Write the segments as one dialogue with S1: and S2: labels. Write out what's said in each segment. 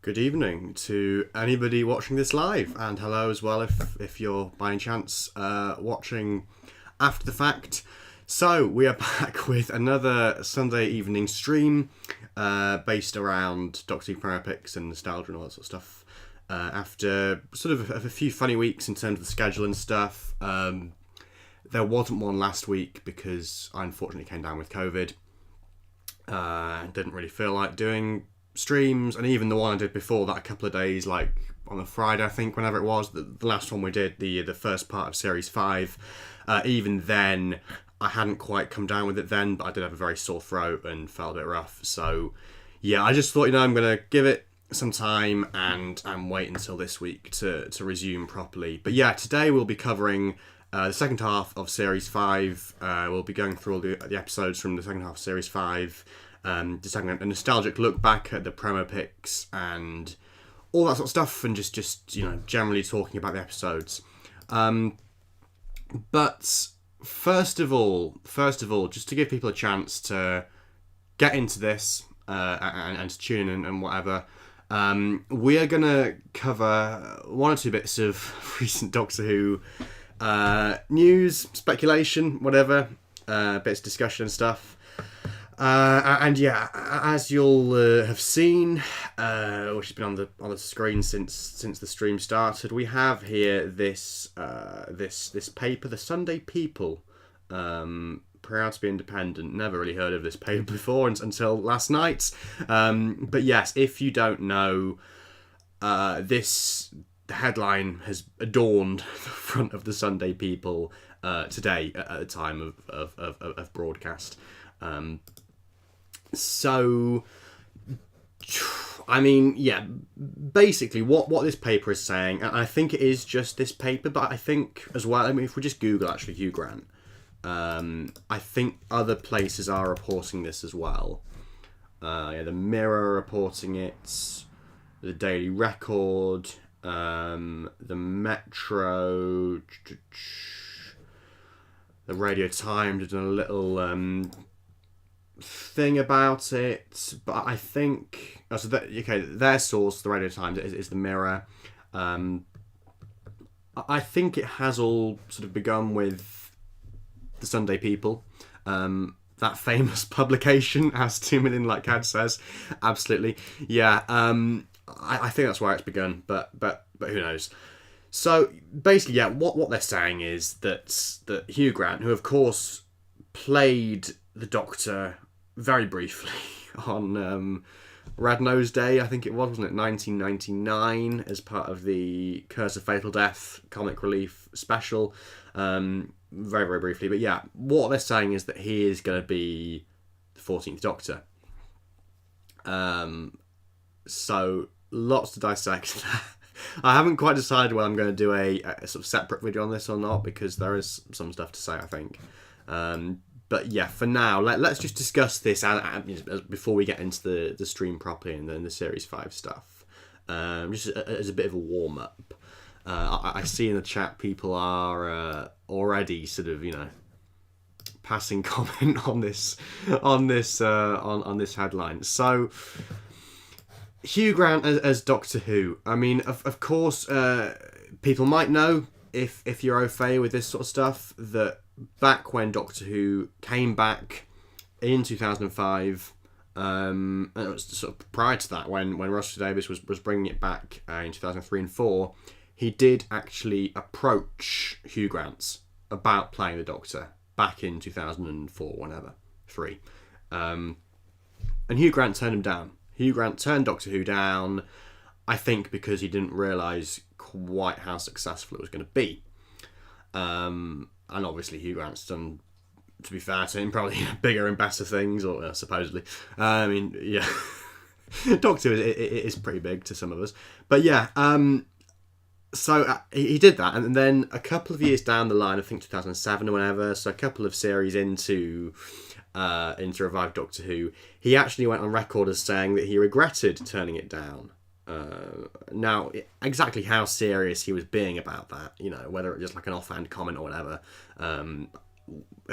S1: Good evening to anybody watching this live, and hello as well if you're by any chance watching after the fact. So we are back with another Sunday evening stream based around Doctor Who Premier Pics and nostalgia and all that sort of stuff. After sort of a few funny weeks in terms of the schedule and stuff, there wasn't one last week because I unfortunately came down with COVID. Didn't really feel like doing streams, and even the one I did before that a couple of days, like on a Friday I think, whenever it was, the last one we did, the first part of series 5, even then I hadn't quite come down with it then, but I did have a very sore throat and felt a bit rough. So yeah, I just thought, I'm going to give it some time and wait until this week to resume properly. But yeah, today we'll be covering the second half of series 5. We'll be going through all the episodes from the second half of series 5, just having a nostalgic look back at the promo pics and all that sort of stuff, and just generally talking about the episodes. But first of all, just to give people a chance to get into this and to tune in and whatever, we are going to cover one or two bits of recent Doctor Who news, speculation, whatever, bits of discussion and stuff. And yeah, as you'll have seen, which has been on the screen since the stream started, we have here this paper, the Sunday People, proud to be independent. Never really heard of this paper before until last night. But yes, if you don't know, the headline has adorned the front of the Sunday People today at the time of broadcast. So, I mean, yeah, basically what this paper is saying, and I think it is just this paper, but I think as well, if we just Google actually Hugh Grant, I think other places are reporting this as well. The Mirror are reporting it, the Daily Record, the Metro, the Radio Times have done a little thing about it, but I think their source, the Radio Times, is the Mirror. I think it has all sort of begun with the Sunday People, that famous publication, as 2 Million Like Cad says. Absolutely, yeah. I think that's where it's begun, but who knows. So basically, yeah, what they're saying is that Hugh Grant, who of course played the Doctor very briefly on Red Nose Day, I think it was, wasn't it, 1999, as part of the Curse of Fatal Death comic relief special, very, very briefly. But yeah, what they're saying is that he is going to be the 14th Doctor. So lots to dissect. I haven't quite decided whether I'm going to do a sort of separate video on this or not, because there is some stuff to say, I think. But yeah, for now, let's just discuss this before we get into the stream properly and then the Series 5 stuff. Just as a bit of a warm-up. I see in the chat people are already sort of, passing comment on this headline. So, Hugh Grant as Doctor Who. I mean, of course, people might know, if you're au fait with this sort of stuff, that back when Doctor Who came back in 2005, and it was sort of prior to that, when Russell Davies was bringing it back in 2003 and 4, he did actually approach Hugh Grant about playing the Doctor back in 2004, whenever, 3. And Hugh Grant turned him down. Hugh Grant turned Doctor Who down, I think because he didn't realise quite how successful it was going to be. And obviously Hugh Grant's done, to be fair to him, probably bigger and better things, or supposedly. I mean, yeah. Doctor Who is pretty big to some of us. But yeah, so he did that, and then a couple of years down the line, I think 2007 or whenever, so a couple of series into Revived Doctor Who, he actually went on record as saying that he regretted turning it down. Now, exactly how serious he was being about that, whether it was just like an offhand comment or whatever,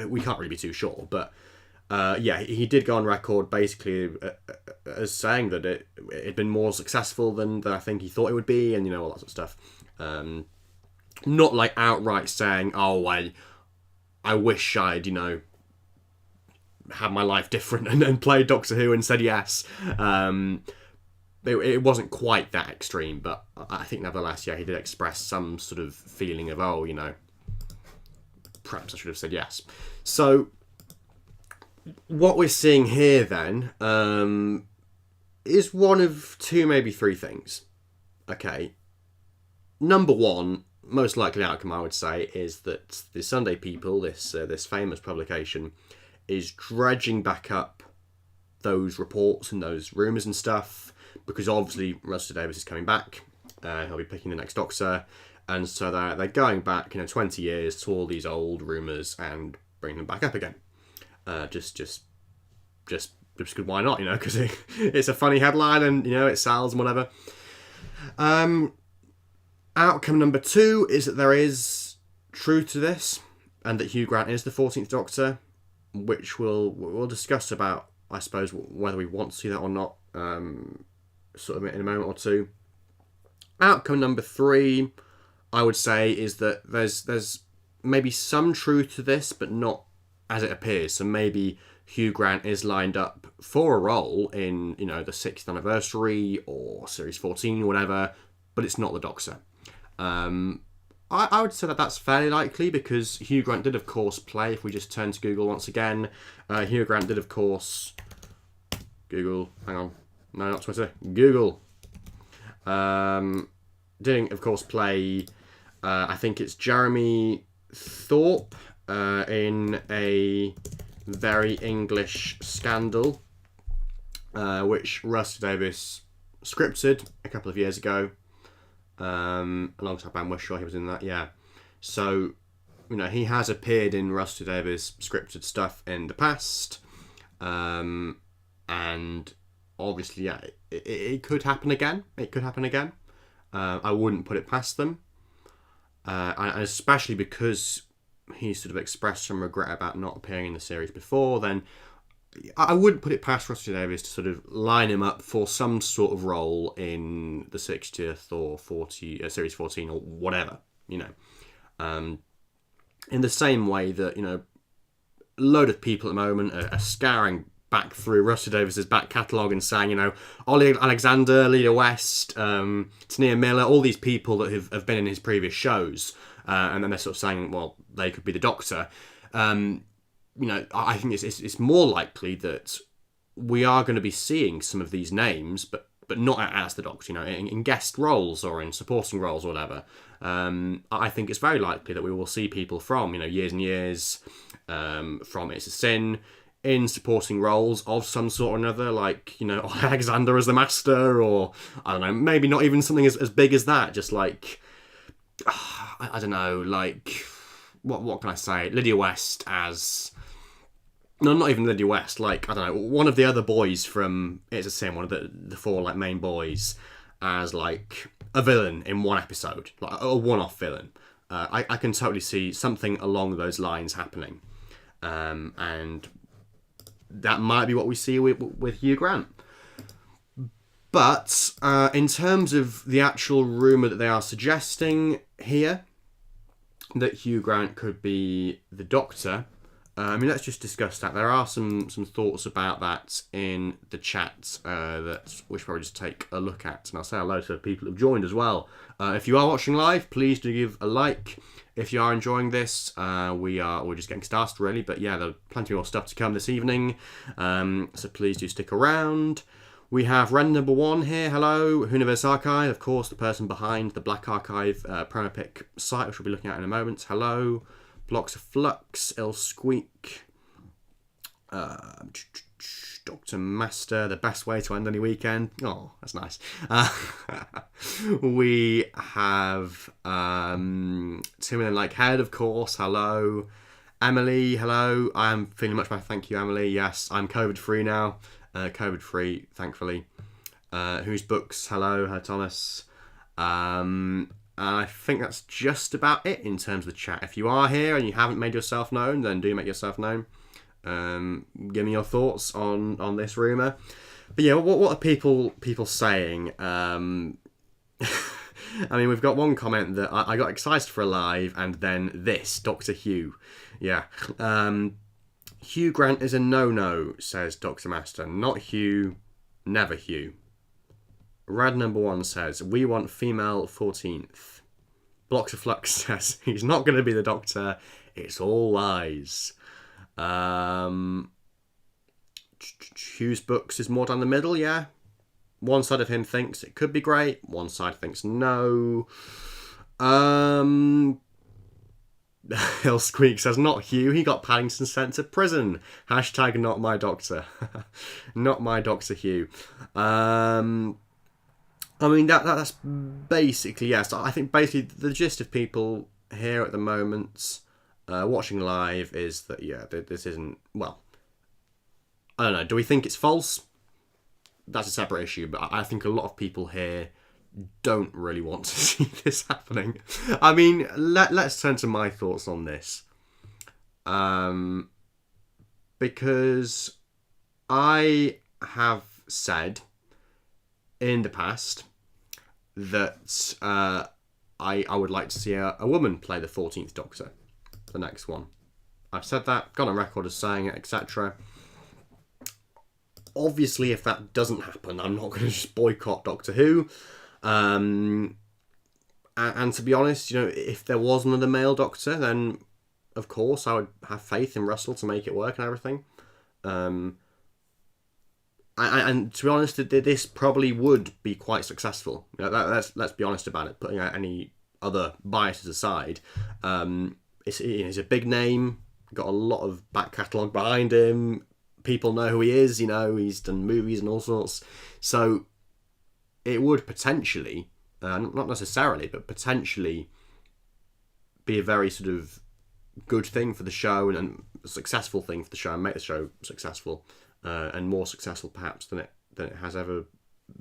S1: we can't really be too sure. But Yeah, he did go on record basically as saying that it had been more successful than I think he thought it would be, and all that sort of stuff. Not like outright saying, "Oh, I wish I'd had my life different and played Doctor Who and said yes." It wasn't quite that extreme, but I think nevertheless, yeah, he did express some sort of feeling of, perhaps I should have said yes. So what we're seeing here then is one of two, maybe three things. Okay. Number one, most likely outcome, I would say, is that the Sunday People, this famous publication, is dredging back up those reports and those rumours and stuff, because obviously Russell Davies is coming back. He'll be picking the next Doctor, and so they're going back 20 years to all these old rumours and bringing them back up again. Just because why not? Because it's a funny headline and it sells and whatever. Outcome number two is that there is truth to this, and that Hugh Grant is the 14th Doctor, which we'll discuss about, I suppose, whether we want to see that or not, sort of in a moment or two. Outcome number three, I would say, is that there's maybe some truth to this, but not as it appears. So maybe Hugh Grant is lined up for a role in the 6th anniversary or Series 14 or whatever, but it's not the Doctor. I would say that that's fairly likely, because Hugh Grant did, of course, play, if we just turn to Google once again, Hugh Grant did, of course, Google, hang on, no, not Twitter, Google, did, of course, play, I think it's Jeremy Thorpe, in a very English scandal, which Russell Davies scripted a couple of years ago. Alongside Ben Whishaw, he was in that, yeah. So, he has appeared in Russell Davies scripted stuff in the past, and obviously, yeah, it could happen again. It could happen again. I wouldn't put it past them, and especially because he sort of expressed some regret about not appearing in the series before. Then I wouldn't put it past Russell Davies to sort of line him up for some sort of role in the 60th or Series 14 or whatever, in the same way that, a load of people at the moment are scouring back through Russell Davies's back catalogue and saying, Ollie Alexander, Lydia West, Tania Miller, all these people that have been in his previous shows, and then they're sort of saying, well, they could be the Doctor. I think it's more likely that we are going to be seeing some of these names, but not as the Doctor, in guest roles or in supporting roles or whatever. I think it's very likely that we will see people from, Years and Years, from It's a Sin, in supporting roles of some sort or another, like, Alexander as the Master, or, I don't know, maybe not even something as big as that, just like, I don't know, like, what can I say? Lydia West as... No, not even Lydia West, like, I don't know, one of the other boys from It's a Sin, one of the four, like, main boys, as, like, a villain in one episode, like, a one-off villain. I can totally see something along those lines happening. And that might be what we see with Hugh Grant. But in terms of the actual rumour that they are suggesting here, that Hugh Grant could be the Doctor, let's just discuss that. There are some thoughts about that in the chat that we should probably just take a look at. And I'll say hello to the people who've joined as well. If you are watching live, please do give a like. If you are enjoying this, we're just getting started really. But yeah, there's plenty more stuff to come this evening. So please do stick around. We have Ren number 1 here. Hello, Universe Archive. Of course, the person behind the Black Archive promo-pic site, which we'll be looking at in a moment. Hello. Blocks of Flux, Il Squeak, Dr. Master, the best way to end any weekend. Oh, that's nice. We have 2 Million Like Head, of course. Hello. Emily, hello. I am feeling much better, thank you, Emily. Yes, I'm COVID-free now. COVID-free, thankfully. Whose Books, hello. Hi, Thomas. I think that's just about it in terms of the chat. If you are here and you haven't made yourself known, then do make yourself known. Give me your thoughts on this rumour. But yeah, what are people saying? I mean, we've got one comment that I got excited for Alive, and then this, Dr. Hugh. Yeah. Hugh Grant is a no-no, says Dr. Master. Not Hugh, never Hugh. Rad number 1 says, we want female 14th. Blocks of Flux says, he's not going to be the Doctor, it's all lies. Hugh's books is more down the middle, yeah. One side of him thinks it could be great, one side thinks no. Hill Squeak says, not Hugh, he got Paddington sent to prison. Hashtag not my doctor. Not my Doctor Hugh. I mean, that's basically, yes. I think basically the gist of people here at the moment watching live is that, yeah, this isn't, well, I don't know. Do we think it's false? That's a separate issue, but I think a lot of people here don't really want to see this happening. I mean, let's turn to my thoughts on this. Because I have said in the past that I would like to see a woman play the 14th Doctor, the next one. I've said that, gone on record as saying it, etc. Obviously, if that doesn't happen, I'm not going to just boycott Doctor Who. And to be honest, you know, if there was another male Doctor, then of course I would have faith in Russell to make it work and everything. And to be honest, this probably would be quite successful. You know, let's be honest about it. Putting out any other biases aside, it's a big name, got a lot of back catalogue behind him. People know who he is. You know, he's done movies and all sorts. So it would potentially, not necessarily, but potentially be a very sort of good thing for the show and a successful thing for the show and make the show successful. And more successful perhaps than it has ever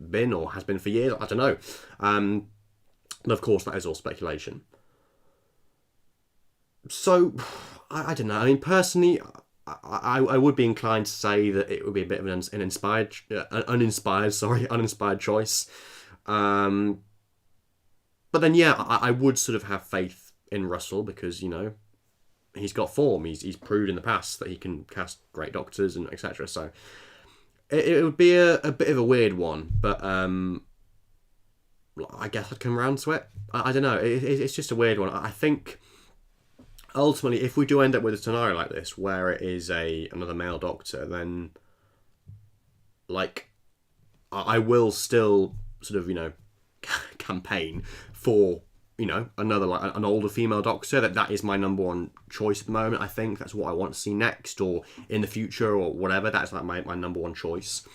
S1: been or has been for years. I don't know. And of course, that is all speculation. So, I don't know. I mean, personally, I would be inclined to say that it would be a bit of an uninspired choice. But then, yeah, I would sort of have faith in Russell because, you know, he's got form. He's proved in the past that he can cast great doctors and etc. So it would be a bit of a weird one, but I guess I'd come around to it. I don't know. It's just a weird one. I think ultimately, if we do end up with a scenario like this where it is another male Doctor, then like I will still sort of, you know, campaign for, you know, another, like an older female Doctor. That is my number one choice at the moment. I think that's what I want to see next or in the future or whatever. That's like my number one choice.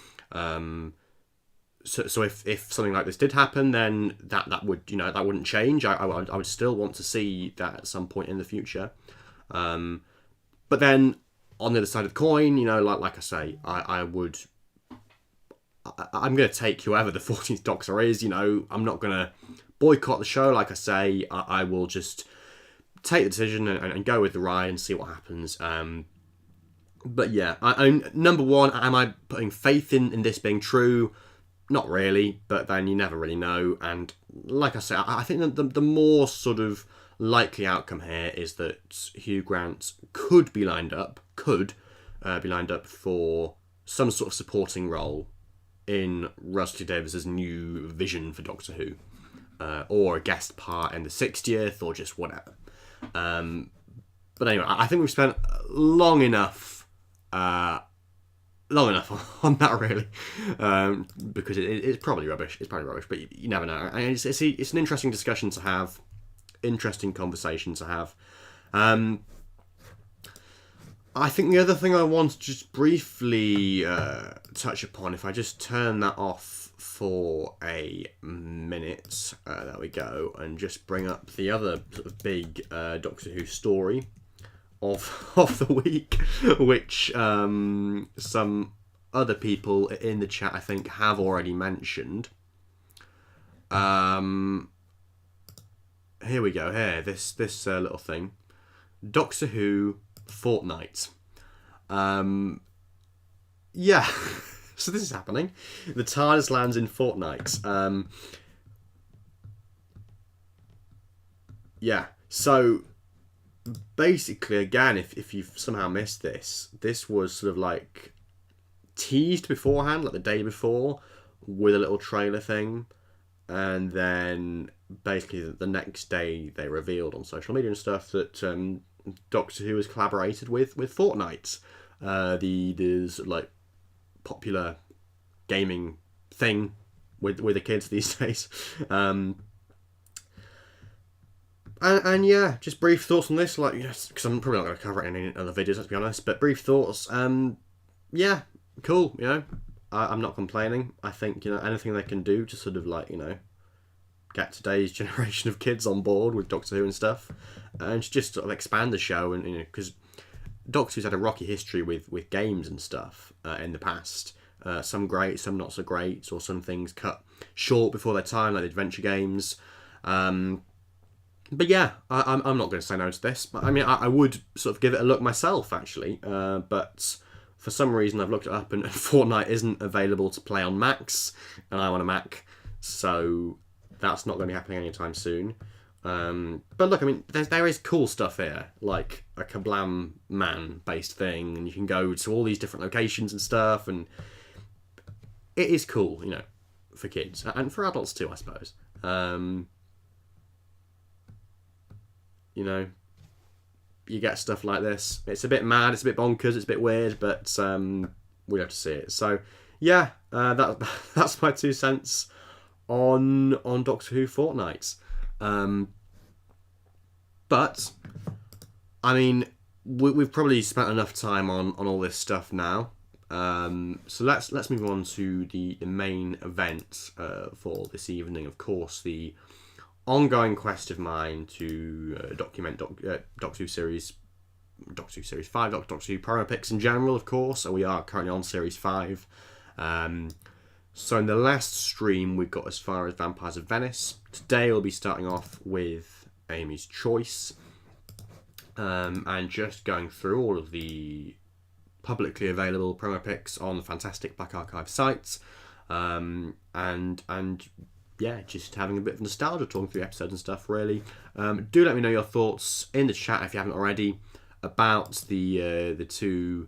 S1: So if something like this did happen, then that would, you know, that wouldn't change. I would still want to see that at some point in the future. But then on the other side of the coin, you know, like I say, I'm going to take whoever the 14th Doctor is. You know, I'm not going to boycott the show. Like I say, I will just take the decision and go with the ride and see what happens. But yeah, number one, am I putting faith in this being true? Not really, but then you never really know. And like I say, I think that the more sort of likely outcome here is that Hugh Grant could be lined up for some sort of supporting role in Russell T Davies's new vision for Doctor Who, or a guest part in the 60th, or just whatever. But anyway, I think we've spent long enough on that, really, because it's probably rubbish. It's probably rubbish, but you never know. And it's an interesting discussion to have, interesting conversation to have. I think the other thing I want to just briefly touch upon, if I just turn that off for a minute, there we go, and just bring up the other sort of big Doctor Who story of the week, which some other people in the chat I think have already mentioned. Here we go. Here, this little thing, Doctor Who Fortnite. Yeah. So this is happening. The TARDIS lands in Fortnite. Yeah. So basically, again, if you've somehow missed this, this was sort of like teased beforehand, like the day before, with a little trailer thing, and then basically the next day they revealed on social media and stuff that Doctor Who has collaborated with Fortnite, the sort of like popular gaming thing with the kids these days. And yeah, just brief thoughts on this, like, yes, because I'm probably not going to cover it in any other videos, let's be honest, but brief thoughts. Yeah, cool, I'm not complaining. I think, anything they can do to sort of like, get today's generation of kids on board with Doctor Who and stuff, and just sort of expand the show, and because Doctor Who's had a rocky history with games and stuff in the past. Some great, some not so great, or some things cut short before their time, like the adventure games. But yeah, I'm not going to say no to this. I mean, I would sort of give it a look myself, actually. But for some reason, I've looked it up, and Fortnite isn't available to play on Macs, and I want a Mac, so that's not going to be happening anytime soon. But look, I mean, there is cool stuff here, like a Kablam Man-based thing, and you can go to all these different locations and stuff, and it is cool, for kids, and for adults too, I suppose. You get stuff like this. It's a bit mad, it's a bit bonkers, it's a bit weird, but we have to see it. So yeah, that's my 2 cents on Doctor Who Fortnite. But I mean, we've probably spent enough time on all this stuff now. So let's move on to the main event for this evening. Of course, the ongoing quest of mine to document Doctor Who series 5, Doctor Who promo pics in general, of course. So we are currently on series 5. So in the last stream, we got as far as Vampires of Venice. Today we'll be starting off with Amy's Choice, and just going through all of the publicly available promo pics on the fantastic Black Archive sites, and yeah, just having a bit of nostalgia, talking through episodes and stuff, really. Do let me know your thoughts in the chat if you haven't already about the 2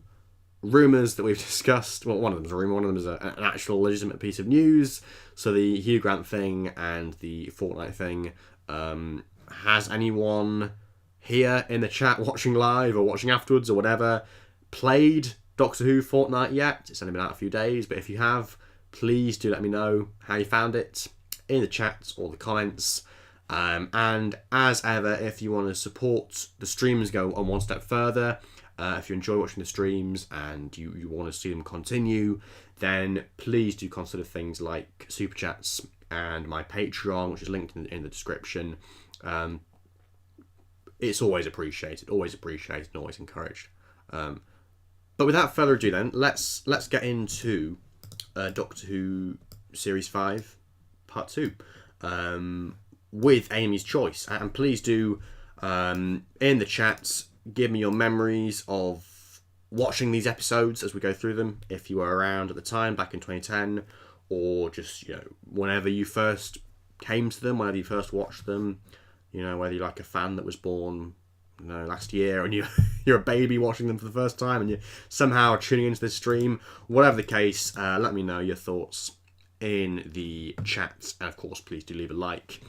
S1: rumours that we've discussed. Well, one of them is a rumour, one of them is an actual legitimate piece of news. So the Hugh Grant thing and the Fortnite thing. Has anyone here in the chat watching live or watching afterwards or whatever played Doctor Who Fortnite yet? It's only been out a few days, but if you have, please do let me know how you found it in the chats or the comments. And as ever, if you want to support the streams, go on one step further. If you enjoy watching the streams and you want to see them continue, then please do consider things like Super Chats and my Patreon, which is linked in the description. It's always appreciated, and always encouraged. But without further ado then, let's get into Doctor Who Series 5, Part 2, with Amy's Choice. And please do, in the chats, give me your memories of watching these episodes as we go through them, if you were around at the time, back in 2010, or just, whenever you first came to them, whenever you first watched them, whether you're like a fan that was born, last year, and you're a baby watching them for the first time, and you're somehow tuning into this stream. Whatever the case, let me know your thoughts in the chat, and of course, please do leave a like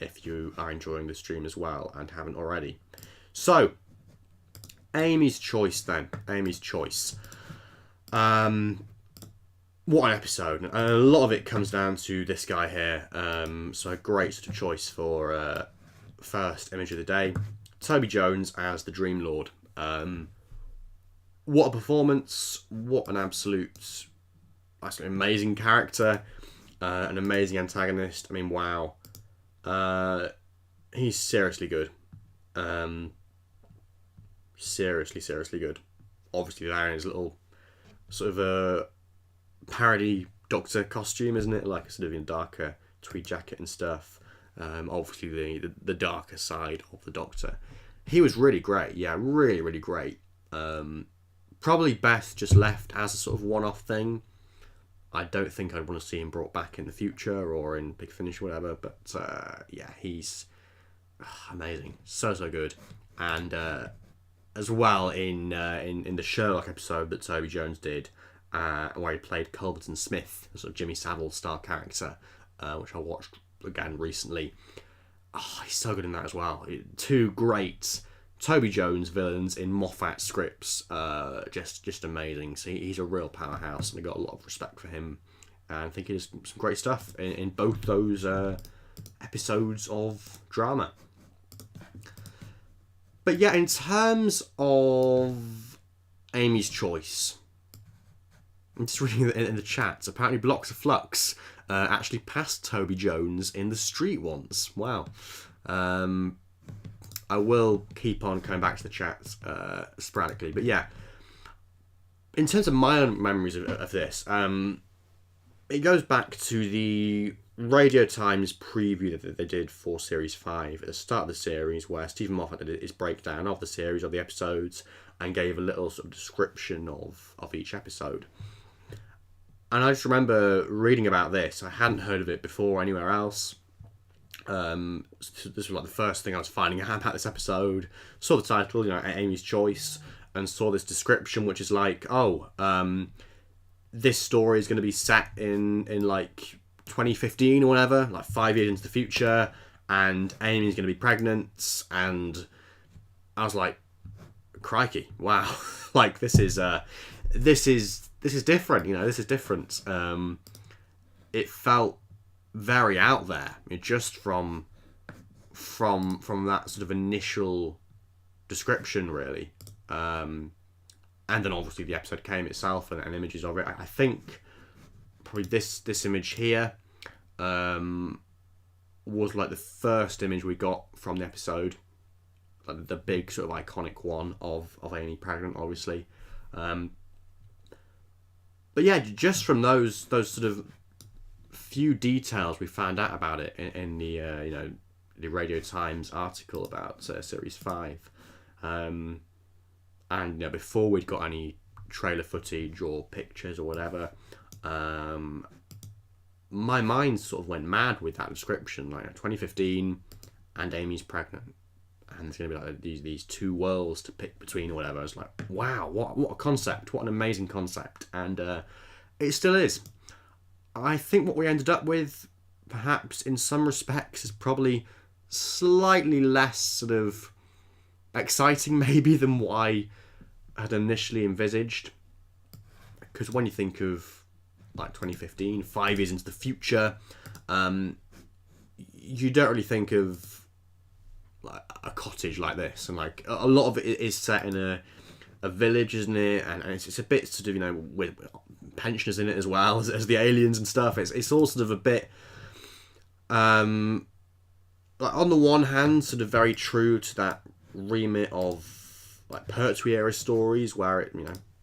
S1: if you are enjoying the stream as well and haven't already. So, Amy's Choice then. Amy's Choice. What an episode. And a lot of it comes down to this guy here. So a great sort of choice for first image of the day. Toby Jones as the Dream Lord. What a performance. What an absolute amazing character. An amazing antagonist. I mean, wow. He's seriously good. Seriously good. Obviously wearing his little sort of a parody Doctor costume, isn't it? Like a sort of darker tweed jacket and stuff. Obviously the darker side of the Doctor. He was really great. Yeah, really great. probably best just left as a sort of one-off thing. I don't think I'd want to see him brought back in the future or in Big Finish or whatever. But yeah, he's amazing, so good, and as well in the Sherlock episode that Toby Jones did, where he played Culberton Smith, a sort of Jimmy Savile style character, which I watched again recently. Oh, he's so good in that as well. Two great Toby Jones villains in Moffat scripts, just amazing. So he's a real powerhouse, and I got a lot of respect for him. And I think he does some great stuff in both those episodes of drama. But yeah, in terms of Amy's choice, I'm just reading in the chat. Apparently, Blocks of Flux actually passed Toby Jones in the street once. Wow. I will keep on coming back to the chat sporadically. But yeah, in terms of my own memories of this, it goes back to the Radio Times preview that they did for Series 5 at the start of the series, where Stephen Moffat did his breakdown of the series, of the episodes, and gave a little sort of description of each episode. And I just remember reading about this. I hadn't heard of it before anywhere else. This was like the first thing I was finding out about this episode. Saw the title, Amy's Choice, and saw this description, which is like, this story is going to be set in like 2015 or whatever, like 5 years into the future, and Amy's going to be pregnant. And I was like, crikey, wow. Like this is different, this is different. It felt very out there, just from that sort of initial description, really. And then obviously the episode came itself and images of it. I think probably this image here was like the first image we got from the episode, like the big sort of iconic one of Amy pregnant, obviously. But yeah, just from those sort of few details we found out about it in the the Radio Times article about Series 5, and before we'd got any trailer footage or pictures or whatever, my mind sort of went mad with that description, like 2015, and Amy's pregnant, and there's going to be like these two worlds to pick between or whatever. I was like, wow, what a concept, what an amazing concept. And it still is. I think what we ended up with, perhaps in some respects, is probably slightly less sort of exciting maybe than what I had initially envisaged. Because when you think of like 2015, 5 years into the future, you don't really think of like a cottage like this, and like a lot of it is set in a village, isn't it? And it's a bit sort of with pensioners in it as well as the aliens and stuff. It's all sort of a bit like, on the one hand, sort of very true to that remit of like Pertwee era stories, where it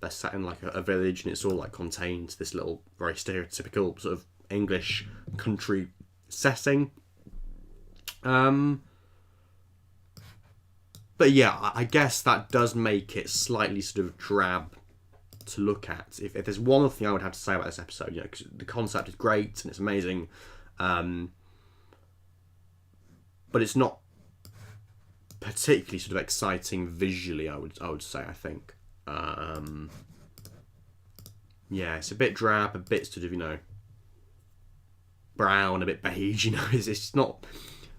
S1: they're set in like a village and it's all like contained to this little very stereotypical sort of English country setting. But yeah, I guess that does make it slightly sort of drab to look at. If there's one thing I would have to say about this episode, because the concept is great and it's amazing, but it's not particularly sort of exciting visually. I would say. I think, yeah, it's a bit drab, a bit sort of brown, a bit beige. It's not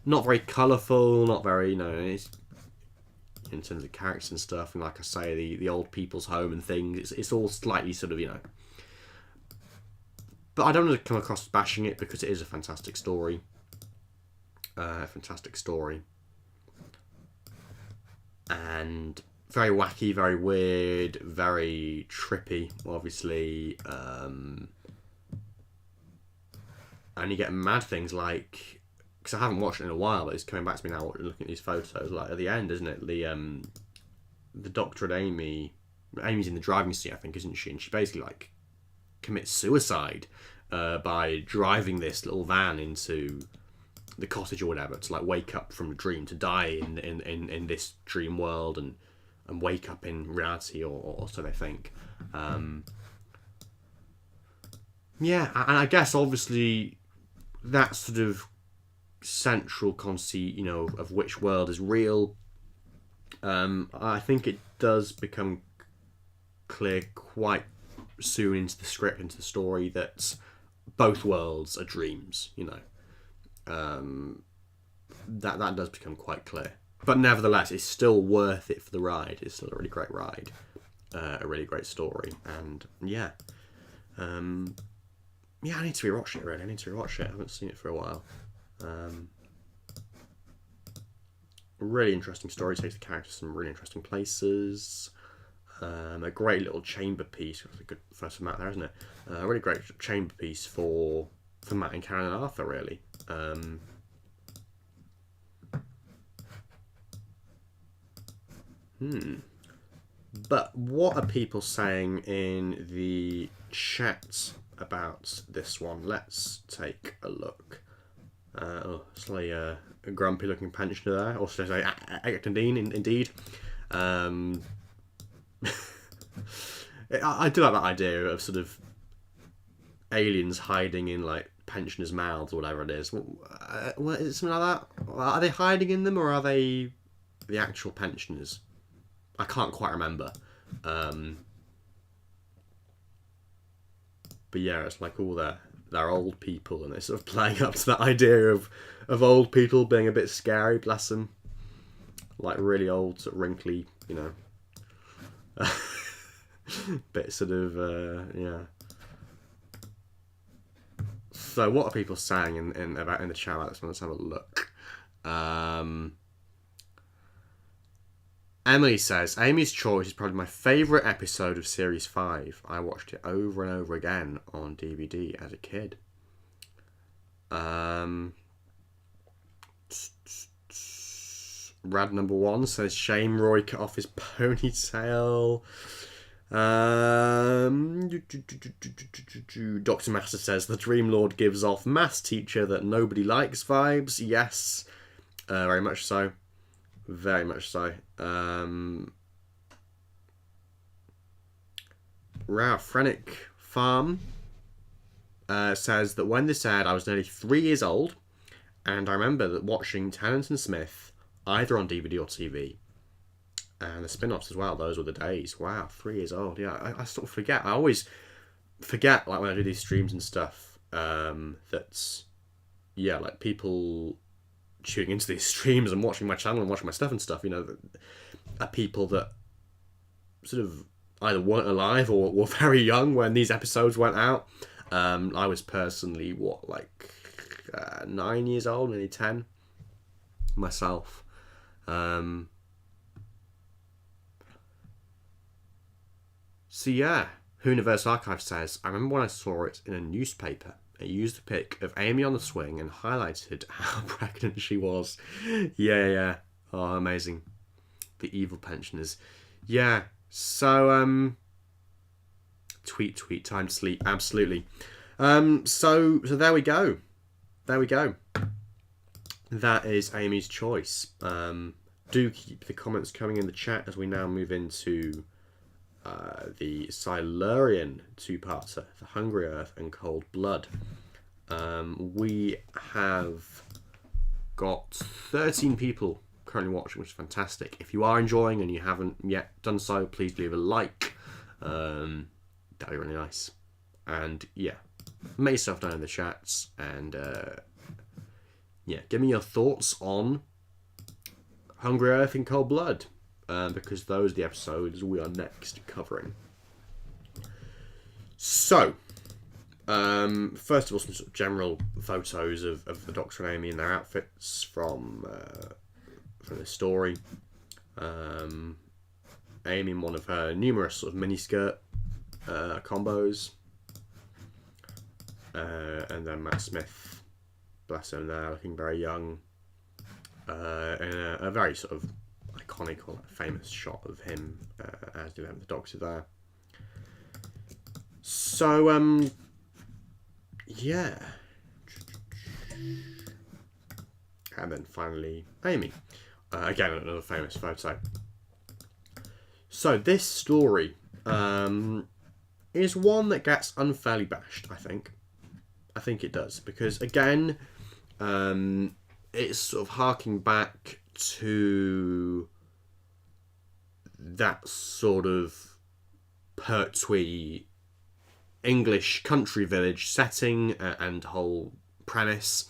S1: very colourful, not very it's, in terms of characters and stuff, and like I say, the old people's home and things, it's all slightly sort of but I don't want to come across bashing it, because it is a fantastic story. And very wacky, very weird, very trippy, obviously. And you get mad things like, because I haven't watched it in a while, but it's coming back to me now looking at these photos. Like at the end, isn't it? The Doctor and Amy's in the driving seat, I think, isn't she? And she basically like commits suicide by driving this little van into the cottage or whatever, to like wake up from a dream, to die in this dream world. And and wake up in reality, or so they think. Yeah, and I guess obviously that sort of central conceit, of which world is real. I think it does become clear quite soon into the script, into the story, that both worlds are dreams. That does become quite clear. But nevertheless, it's still worth it for the ride. It's still a really great ride, a really great story, and yeah. Yeah, I need to rewatch it, really. I haven't seen it for a while. Really interesting story. Takes the characters to some really interesting places. A great little chamber piece. That's a good first for Matt there, isn't it? A really great chamber piece for Matt and Karen and Arthur, really. But what are people saying in the chat about this one? Let's take a look. Slightly a grumpy looking pensioner there. Also, say Acton Dean, indeed. I do like that idea of sort of aliens hiding in like pensioners' mouths or whatever it is. What is it, something like that? Are they hiding in them, or are they the actual pensioners? I can't quite remember. But yeah, it's like all they're old people, and they're sort of playing up to that idea of old people being a bit scary, bless them. Like really old, sort of wrinkly, bit sort of, yeah. So what are people saying in the chat about this one? Let's have a look. Emily says, Amy's Choice is probably my favourite episode of Series 5. I watched it over and over again on DVD as a kid. Rad number 1 says, shame Roy cut off his ponytail. Dr. Master says, the Dream Lord gives off maths teacher that nobody likes vibes. Yes, very much so. Very much so. Ralph Frenick Farm says that when this aired, I was nearly 3 years old, and I remember that watching Tennant and Smith either on DVD or TV, and the spin-offs as well. Those were the days. Wow, 3 years old. Yeah, I sort of forget. I always forget, like when I do these streams and stuff, that's like people tuning into these streams and watching my channel and watching my stuff and stuff, are people that sort of either weren't alive or were very young when these episodes went out. I was personally, 9 years old, nearly 10 myself. So yeah, Hooniverse Archive says, I remember when I saw it in a newspaper. It used a pic of Amy on the swing and highlighted how pregnant she was. Yeah. Oh, amazing. The evil pensioners. Yeah. So, tweet, time to sleep. Absolutely. So there we go. That is Amy's Choice. Do keep the comments coming in the chat as we now move into the Silurian two-parter, The Hungry Earth and Cold Blood. We have got 13 people currently watching, which is fantastic. If you are enjoying and you haven't yet done so, please leave a like. That'd be really nice. And yeah, make yourself known in the chats, and give me your thoughts on Hungry Earth and Cold Blood, because those are the episodes we are next covering. So, first of all, some sort of general photos of the Doctor and Amy in their outfits from the story. Amy in one of her numerous sort of miniskirt combos, and then Matt Smith, bless him, there looking very young, in a very sort of iconic or famous shot of him as the 11th Doctor there. So yeah, and then finally Amy, again another famous photo. So this story is one that gets unfairly bashed, I think. I think it does. Because, again, it's sort of harking back to that sort of Pertwee English country village setting and whole premise,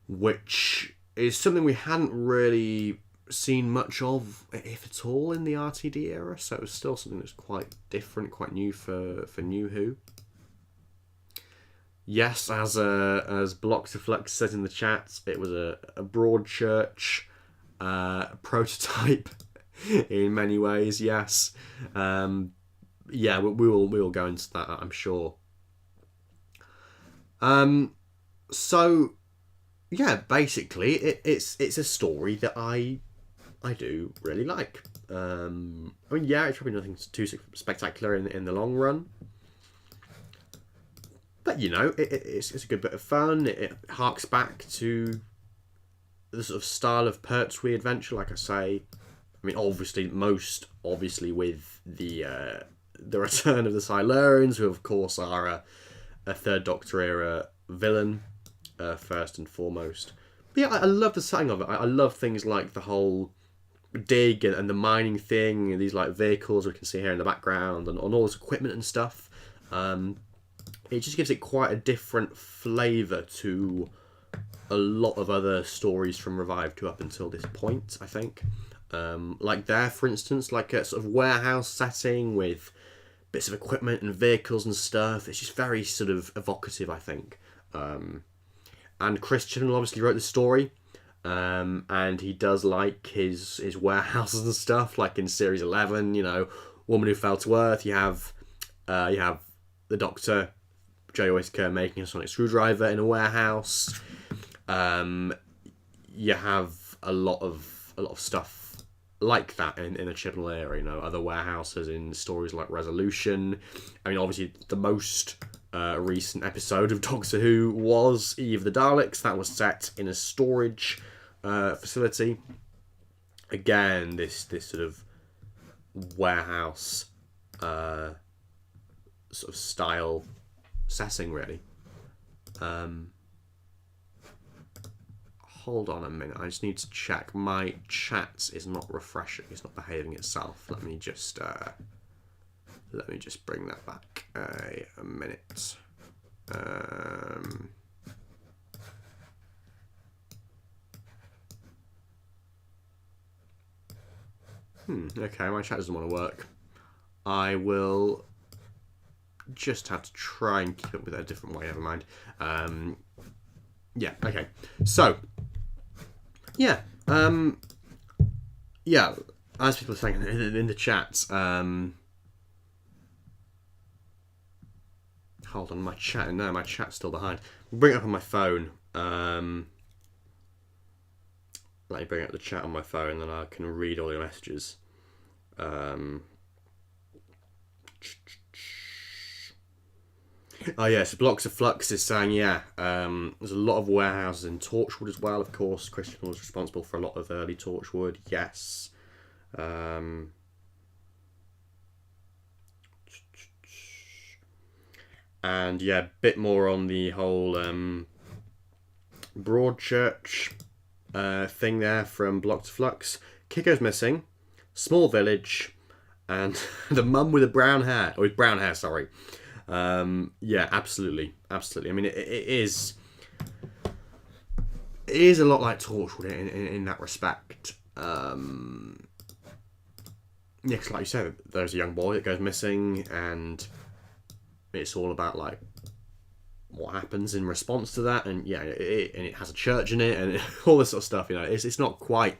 S1: which is something we hadn't really seen much of, if at all, in the RTD era. So it was still something that's quite different, quite new for New Who. Yes, as Block to Flux says in the chat, it was a Broadchurch prototype in many ways. Yes, yeah, we will go into that, I'm sure. So yeah, basically, it's a story that I do really like. I mean, yeah, it's probably nothing too spectacular in the long run, but you know, it's a good bit of fun. It harks back to the sort of style of Pertwee adventure, like I say. I mean, most obviously with the return of the Silurians, who of course are a Third Doctor era villain, first and foremost. But yeah, I love the setting of it. I love things like the whole dig and the mining thing, and these like vehicles we can see here in the background, and on all this equipment and stuff. It just gives it quite a different flavour to a lot of other stories from Revived to up until this point, I think. Like there, for instance, like a sort of warehouse setting with bits of equipment and vehicles and stuff. It's just very sort of evocative, I think. And Chris Chibnall obviously wrote the story, and he does like his warehouses and stuff, like in series 11. You know, Woman Who Fell to Earth. You have the Doctor, Jay Whittaker, making a sonic screwdriver in a warehouse. You have a lot of stuff like that in a Chibnall era. You know, other warehouses in stories like Resolution. I mean, obviously the most recent episode of Doctor Who was Eve of the Daleks. That was set in a storage facility. Again, this sort of warehouse sort of style setting, really. Hold on a minute, I just need to check. My chat is not refreshing, it's not behaving itself. Let me just bring that back a minute. Okay, my chat doesn't want to work. I will just have to try and keep it with it a different way, never mind. Yeah, okay. So, yeah, yeah, as people are saying in the chat, hold on, my chat's still behind. Bring it up on my phone. Let me bring up the chat on my phone, then I can read all your messages. Oh yes, Blocks of Flux is saying, yeah, there's a lot of warehouses in Torchwood as well, of course. Christian was responsible for a lot of early Torchwood, yes. And yeah, a bit more on the whole Broadchurch thing there from Blocks of Flux. Kiko's missing, small village, and the mum with brown hair, sorry. Yeah, absolutely. I mean, it is a lot like Torchwood in that respect. Yeah, because like you said, there's a young boy that goes missing, and it's all about like what happens in response to that, and yeah, it has a church in it, and all this sort of stuff. You know, it's not quite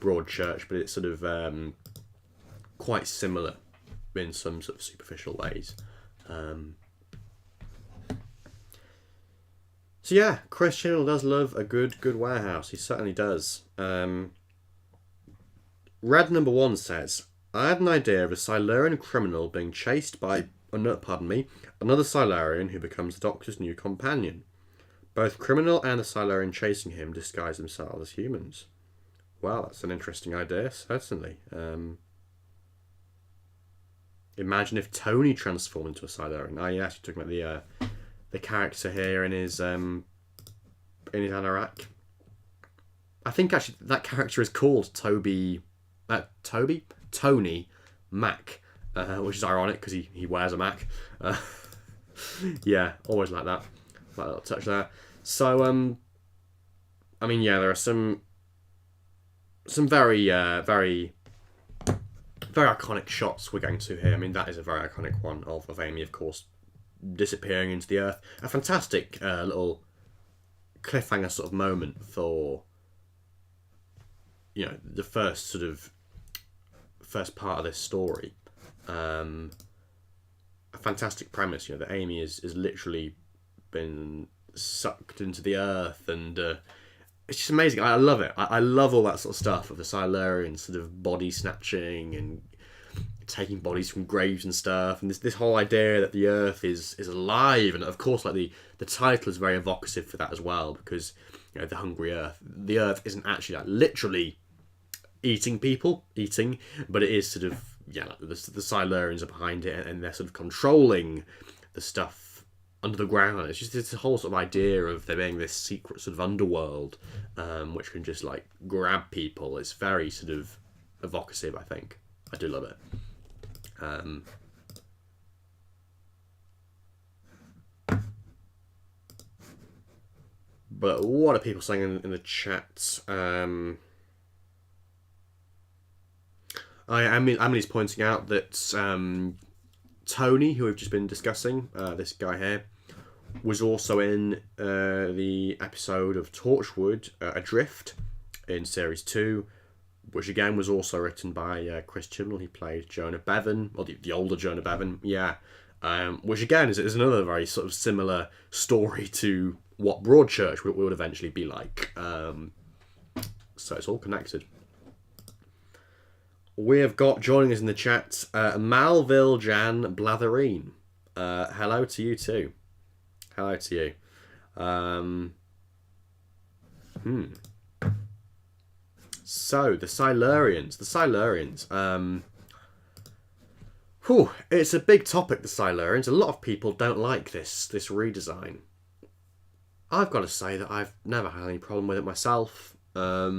S1: Broadchurch, but it's sort of quite similar in some sort of superficial ways. So yeah, Chris Chibnall does love a good warehouse. He certainly does. Red number 1 says, I had an idea of a Silurian criminal being chased by, another Silurian who becomes the Doctor's new companion. Both criminal and the Silurian chasing him disguise themselves as humans. Wow, that's an interesting idea, certainly. Imagine if Tony transformed into a Silurian. Oh, yeah, you're talking about the character here in his anorak. I think actually that character is called Tony Mac, which is ironic because he wears a Mac. Yeah, always like that. That little touch there. So, I mean, yeah, there are some very, very, very iconic shots we're going to here. I mean, that is a very iconic one of Amy, of course, disappearing into the earth. A fantastic little cliffhanger sort of moment for, you know, the first part of this story. A fantastic premise, you know, that Amy is literally been sucked into the earth, and it's just amazing. I love it. I love all that sort of stuff of the Silurians sort of body snatching and taking bodies from graves and stuff, and this whole idea that the earth is alive, and of course, like the title is very evocative for that as well, because, you know, the hungry earth. The earth isn't actually like literally eating, but it is sort of, yeah, like the Silurians are behind it, and they're sort of controlling the stuff under the ground. It's just this whole sort of idea of there being this secret sort of underworld, which can just like grab people. It's very sort of evocative, I think. I do love it. But what are people saying in the chat? Emily's pointing out that Tony, who we've just been discussing, this guy here, was also in the episode of Torchwood, Adrift, in Series 2, which again was also written by Chris Chibnall. He played Jonah Bevan, or the older Jonah Bevan, yeah. Which again is another very sort of similar story to what Broadchurch would eventually be like. So it's all connected. We have got, joining us in the chat, Malville Jan Blatherine. Hello to you too. Hello to you. So, the Silurians. It's a big topic, the Silurians. A lot of people don't like this redesign. I've got to say that I've never had any problem with it myself. I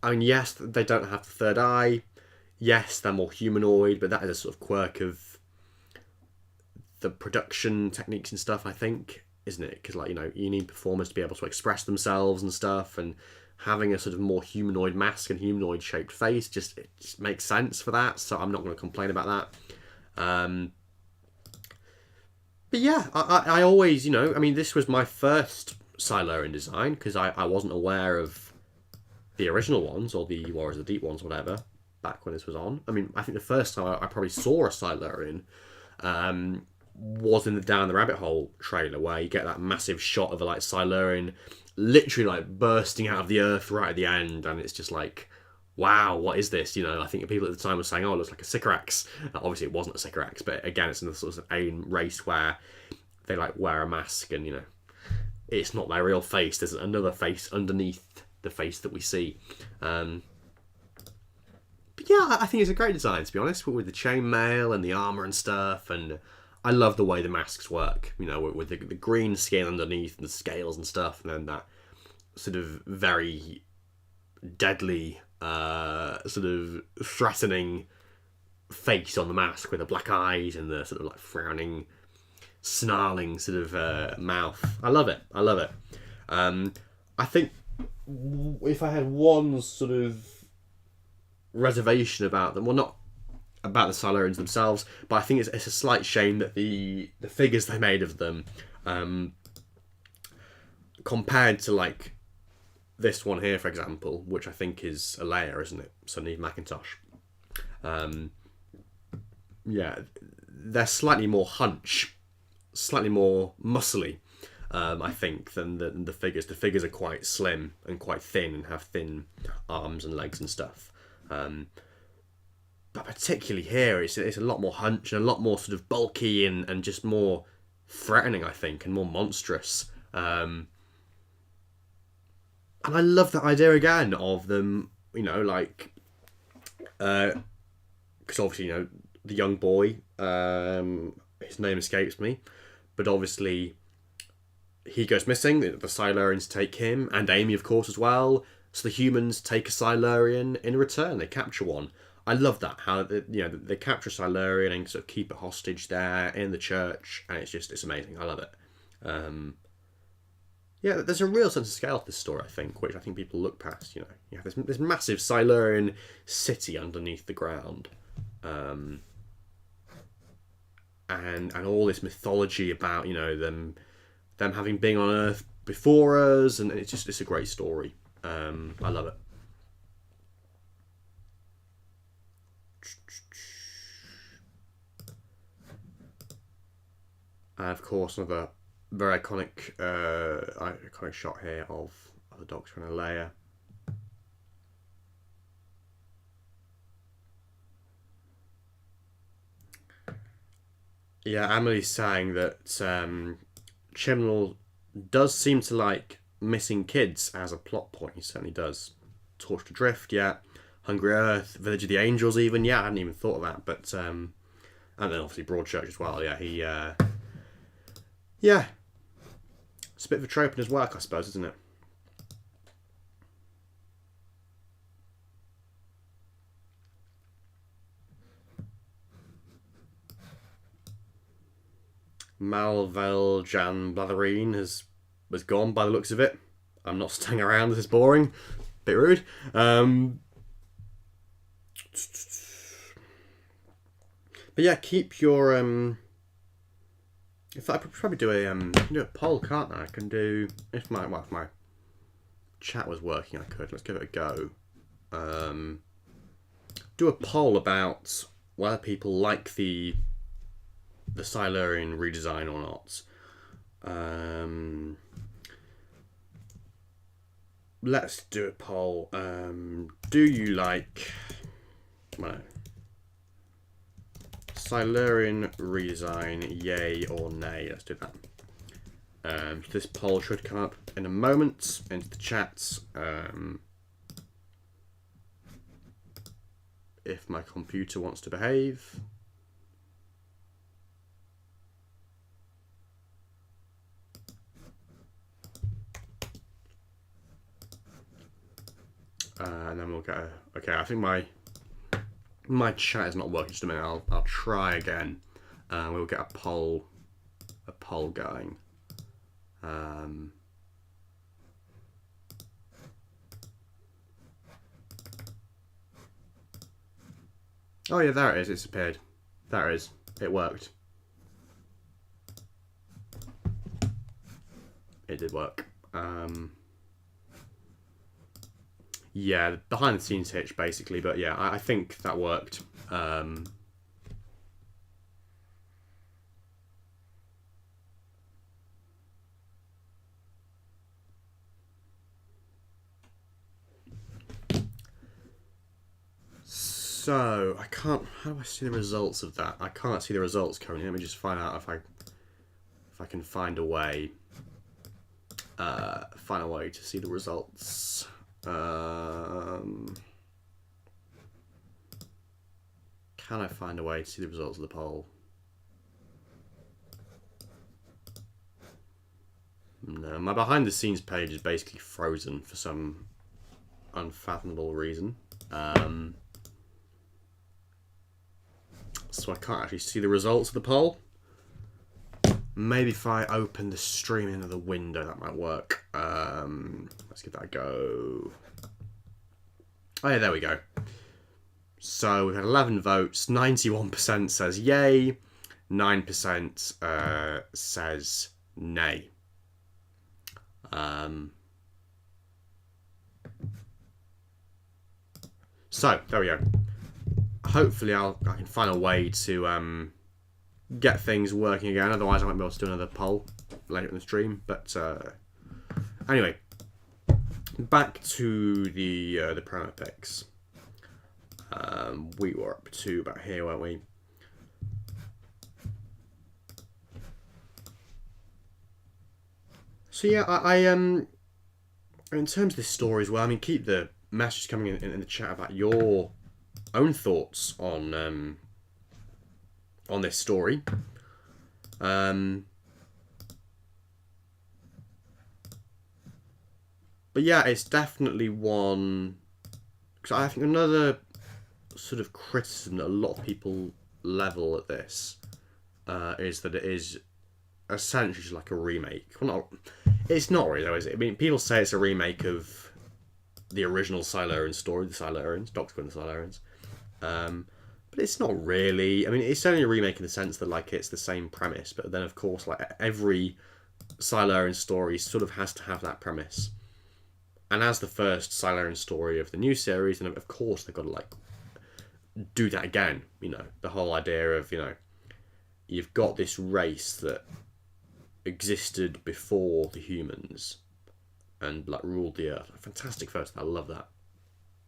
S1: mean, yes, they don't have the third eye. Yes, they're more humanoid, but that is a sort of quirk of the production techniques and stuff, I think, isn't it? Because, like, you know, you need performers to be able to express themselves and stuff, and having a sort of more humanoid mask and humanoid shaped face just makes sense for that. So I'm not going to complain about that. But yeah, I always, you know, I mean, this was my first Silurian design because I wasn't aware of the original ones, or the Warriors of the Deep ones, whatever, back when this was on. I mean, I think the first time I probably saw a Silurian was in the Down the Rabbit Hole trailer, where you get that massive shot of a like Silurian literally like bursting out of the earth right at the end, and it's just like, wow, what is this? You know, I think people at the time were saying, oh, it looks like a Sycorax. Obviously it wasn't a Sycorax, but again, it's another sort of alien race where they like wear a mask, and, you know, it's not their real face. There's another face underneath the face that we see. But yeah, I think it's a great design, to be honest, with the chainmail and the armour and stuff, and I love the way the masks work, you know, with the green skin underneath and the scales and stuff, and then that sort of very deadly, sort of threatening face on the mask with the black eyes and the sort of like frowning, snarling sort of mouth. I love it. I think if I had one sort of reservation about them, well, not about the Silurians themselves, but I think it's a slight shame that the figures they made of them, compared to like this one here, for example, which I think is a layer, isn't it? So Neve McIntosh. Yeah, they're slightly more hunch, slightly more muscly, I think, than the figures. The figures are quite slim and quite thin and have thin arms and legs and stuff. But particularly here, it's a lot more hunch and a lot more sort of bulky and just more threatening, I think, and more monstrous. And I love that idea again of them, like, because obviously, the young boy, his name escapes me, but obviously he goes missing. The Silurians take him, and Amy, of course, as well. So the humans take a Silurian in return. They capture one. I love that, how they capture a Silurian and sort of keep it hostage there in the church, and it's amazing. I love it. Yeah, there's a real sense of scale to this story, I think, which I think people look past. You have this massive Silurian city underneath the ground, and all this mythology about them having been on Earth before us, and it's a great story. I love it. And of course, another very iconic shot here of the Doctor and Leia. Yeah, Emily's saying that Chibnall does seem to like missing kids as a plot point. He certainly does. Torch Adrift, yeah. Hungry Earth, Village of the Angels, even. Yeah, I hadn't even thought of that. But and then obviously Broadchurch as well. Yeah, yeah, it's a bit of a trope in his work, I suppose, isn't it? Malvel Jan Blatherine was gone by the looks of it. I'm not staying around. This is boring. Bit rude. But yeah, keep your In fact, I could probably do a poll, can't I? I can do if my chat was working. I could. Let's give it a go. Do a poll about whether people like the Silurian redesign or not. Let's do a poll. Do you like Silurian redesign, yay or nay? Let's do that. So this poll should come up in a moment into the chats. If my computer wants to behave. And then we'll get okay, I think my chat is not working. Just a minute, I'll try again. We'll get a poll going. Oh yeah, there it is. It's appeared. There it is. It worked. It did work. Yeah, behind the scenes hitch basically, but yeah, I think that worked. So I can't. How do I see the results of that? I can't see the results currently. Let me just find out if I can find a way. Find a way to see the results. Can I find a way to see the results of the poll? No, my behind the scenes page is basically frozen for some unfathomable reason. So I can't actually see the results of the poll. Maybe if I open the stream in another window, that might work. Let's give that a go. Oh yeah, there we go. So we've had 11 votes. 91% says yay. 9% says nay. So there we go. Hopefully I can find a way to get things working again. Otherwise I might be able to do another poll later in the stream. But anyway, back to the promo pics. We were up to about here, weren't we? So yeah, in terms of this story as well, I mean, keep the message coming in the chat about your own thoughts on this story. But yeah, it's definitely one, because I think another sort of criticism that a lot of people level at this is that it is essentially just like a remake. Well, it's not really though, is it? I mean, people say it's a remake of the original Silurian story, the Silurians, Doctor Who and the Silurians. But it's not really. I mean, it's only a remake in the sense that like it's the same premise, but then of course like every Silurian story sort of has to have that premise. And as the first Silurian story of the new series, and of course they've got to like do that again. You know, the whole idea of, you know, you've got this race that existed before the humans and like ruled the earth. Fantastic first. I love that.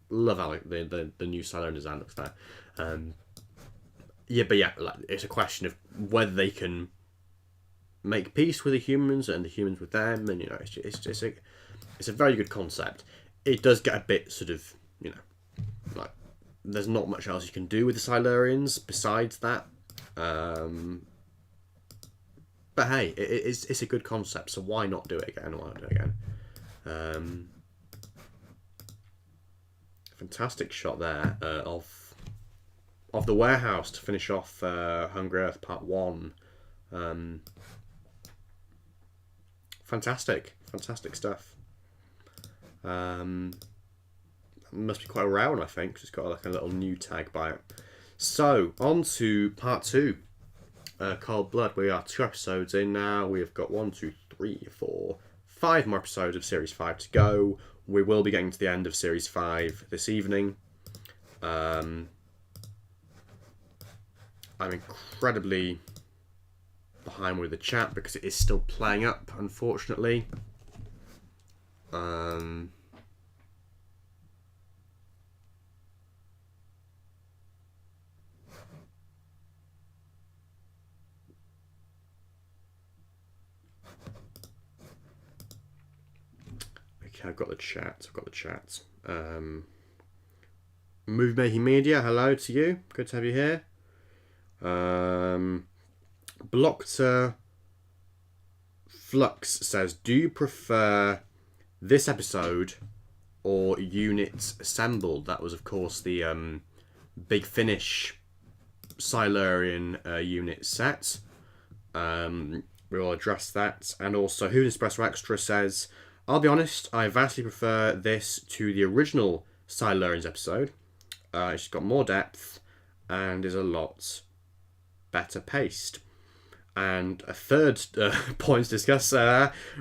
S1: Love how like, the new Silurian design looks there. Yeah, but yeah, like it's a question of whether they can make peace with the humans and the humans with them, and you know, it's a very good concept. It does get a bit sort of, you know, like there's not much else you can do with the Silurians besides that. But hey, it's a good concept, so why not do it again? Why not do it again? Fantastic shot there of the warehouse to finish off Hungry Earth Part 1. Fantastic stuff. Must be quite a rare one, I think, 'cause it's got like a little new tag by it. So, on to Part 2. Cold Blood. We are 2 episodes in now. We have got 1, 2, 3, 4, 5 more episodes of Series 5 to go. We will be getting to the end of Series 5 this evening. I'm incredibly behind with the chat because it is still playing up, unfortunately. Okay, I've got the chat. Movie Making Media, hello to you. Good to have you here. Blockter Flux says, do you prefer this episode or Units Assembled? That was, of course, the Big Finish Silurian unit set. We will address that. And also, Who Espresso Extra says, I'll be honest, I vastly prefer this to the original Silurians episode. It's got more depth and is a lot better paced. And a third point to discuss,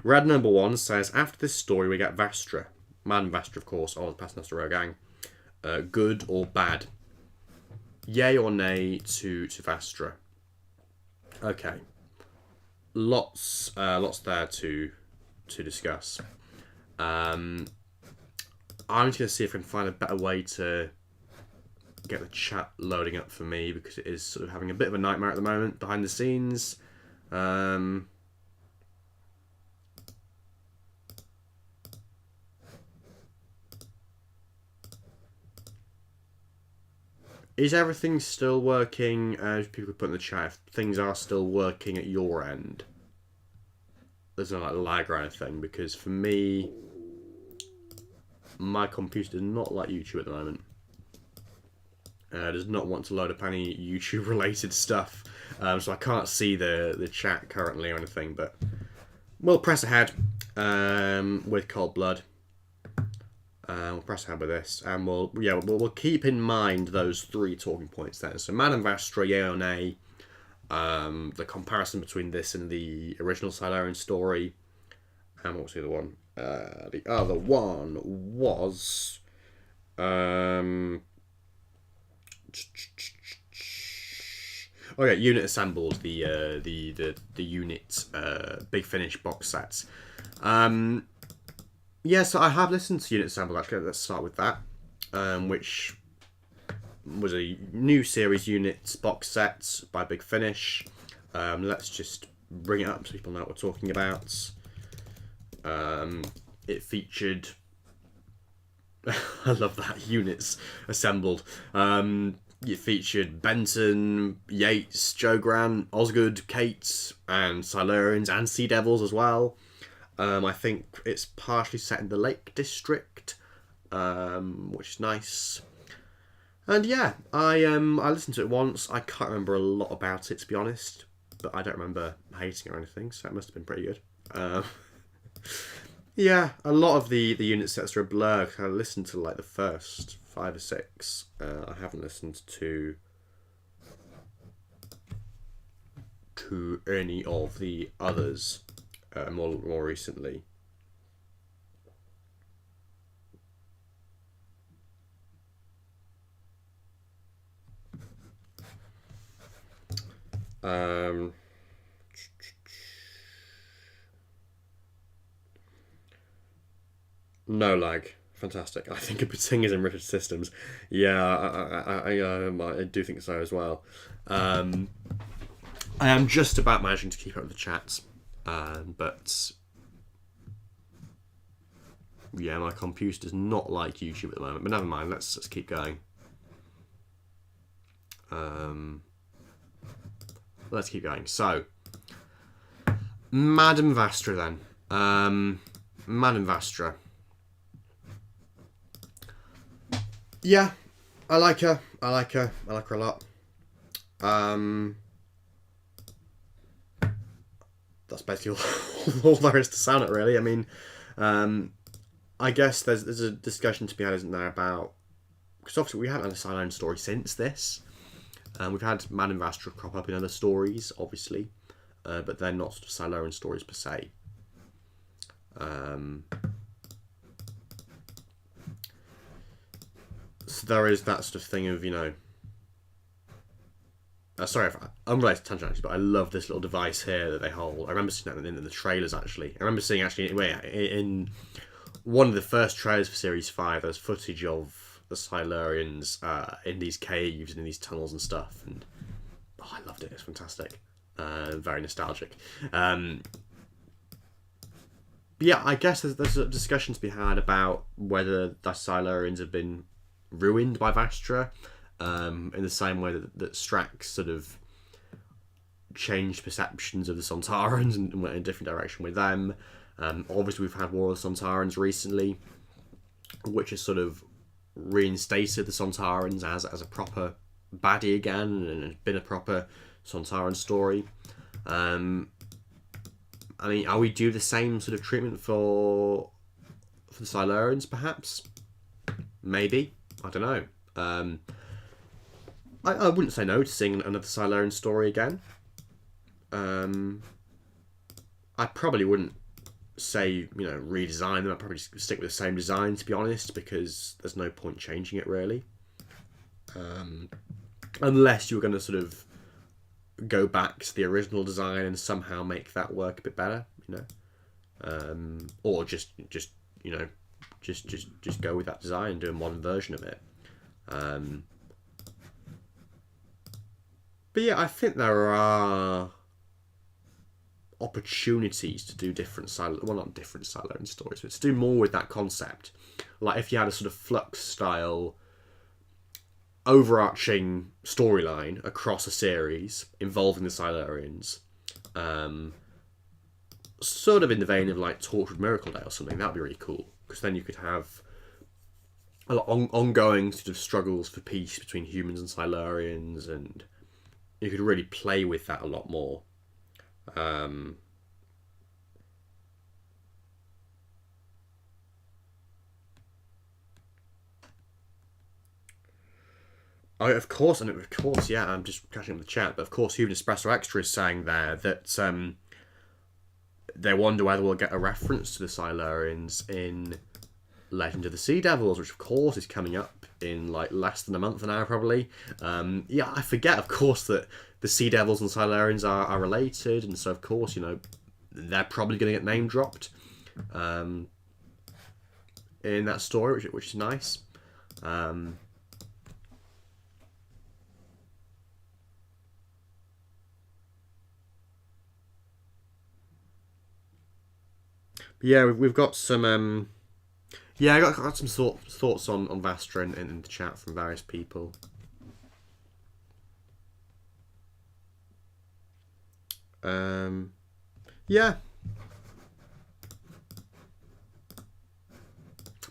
S1: Red Number 1 says, after this story we get Vastra. Man Vastra, of course, or the Paternoster Row Gang. Good or bad? Yay or nay to Vastra? Okay. Lots there to discuss. I'm just going to see if I can find a better way to get the chat loading up for me, because it is sort of having a bit of a nightmare at the moment behind the scenes. Is everything still working? As people put in the chat, if things are still working at your end, there's no like lag or anything, because for me, my computer does not like YouTube at the moment. Does not want to load up any YouTube related stuff, so I can't see the chat currently or anything, but we'll press ahead with Cold Blood. We'll press ahead with this, and we'll keep in mind those 3 talking points then. So Man and Vastra, yay or nay, the comparison between this and the original Silurian story, and what was the other one? The other one was okay, Unit Assembled, the Unit Big Finish box sets. Yeah, so I have listened to Unit Assembled, actually. Let's start with that, which was a new series Unit box set by Big Finish. Let's just bring it up so people know what we're talking about. it featured. I love that, units assembled. It featured Benton, Yates, Joe Grant, Osgood, Cates, and Silurians and Sea Devils as well. I think it's partially set in the Lake District, which is nice. And yeah, I listened to it once. I can't remember a lot about it, to be honest, but I don't remember hating it or anything, so it must have been pretty good. Yeah, a lot of the unit sets are a blur. I listened to like the first 5 or 6. I haven't listened to any of the others more recently. No lag. Fantastic. I think a Piting is in Richard Systems. Yeah, I do think so as well. I am just about managing to keep up with the chats, but yeah, my computer does not like YouTube at the moment. But never mind. Let's keep going. Let's keep going. So, Madame Vastra then. Madame Vastra. Yeah, I like her. I like her a lot. That's basically all there is to say on it, really. I mean, I guess there's a discussion to be had, isn't there, about, because obviously we haven't had a Silurian story since this. We've had Madame Vastra crop up in other stories, obviously, but they're not sort of Silurian stories per se. So there is that sort of thing of, sorry, I'm related to tangent actually, but I love this little device here that they hold. I remember seeing that in the trailers actually. I remember seeing actually in one of the first trailers for Series 5, there's footage of the Silurians in these caves and in these tunnels and stuff, and I loved it. It's fantastic. Very nostalgic. But yeah, I guess there's a discussion to be had about whether the Silurians have been ruined by Vastra, in the same way that Strax sort of changed perceptions of the Sontarans and went in a different direction with them. Obviously, we've had War of the Sontarans recently, which has sort of reinstated the Sontarans as a proper baddie again, and it's been a proper Sontaran story. I mean, are we due the same sort of treatment for the Silurians, perhaps? Maybe. I don't know. I wouldn't say no to seeing another Silurian story again. I probably wouldn't say, redesign them. I'd probably just stick with the same design, to be honest, because there's no point changing it, really. Unless you were going to sort of go back to the original design and somehow make that work a bit better, or just go with that design and do a modern version of it. But yeah, I think there are opportunities to do not different Silurian stories, but to do more with that concept. Like if you had a sort of Flux style overarching storyline across a series involving the Silurians, sort of in the vein of like Torchwood Miracle Day or something, that'd be really cool, because then you could have a lot ongoing sort of struggles for peace between humans and Silurians, and you could really play with that a lot more. Of course, yeah, I'm just catching up with the chat, but of course, Human Espresso Extra is saying there that they wonder whether we'll get a reference to the Silurians in Legend of the Sea Devils, which of course is coming up in like less than a month now, probably. Yeah, I forget, of course, that the Sea Devils and Silurians are related, and so of course, they're probably going to get name dropped in that story, which is nice. Yeah, we've got some. Yeah, I got some thoughts on Vastra in the chat from various people. Yeah.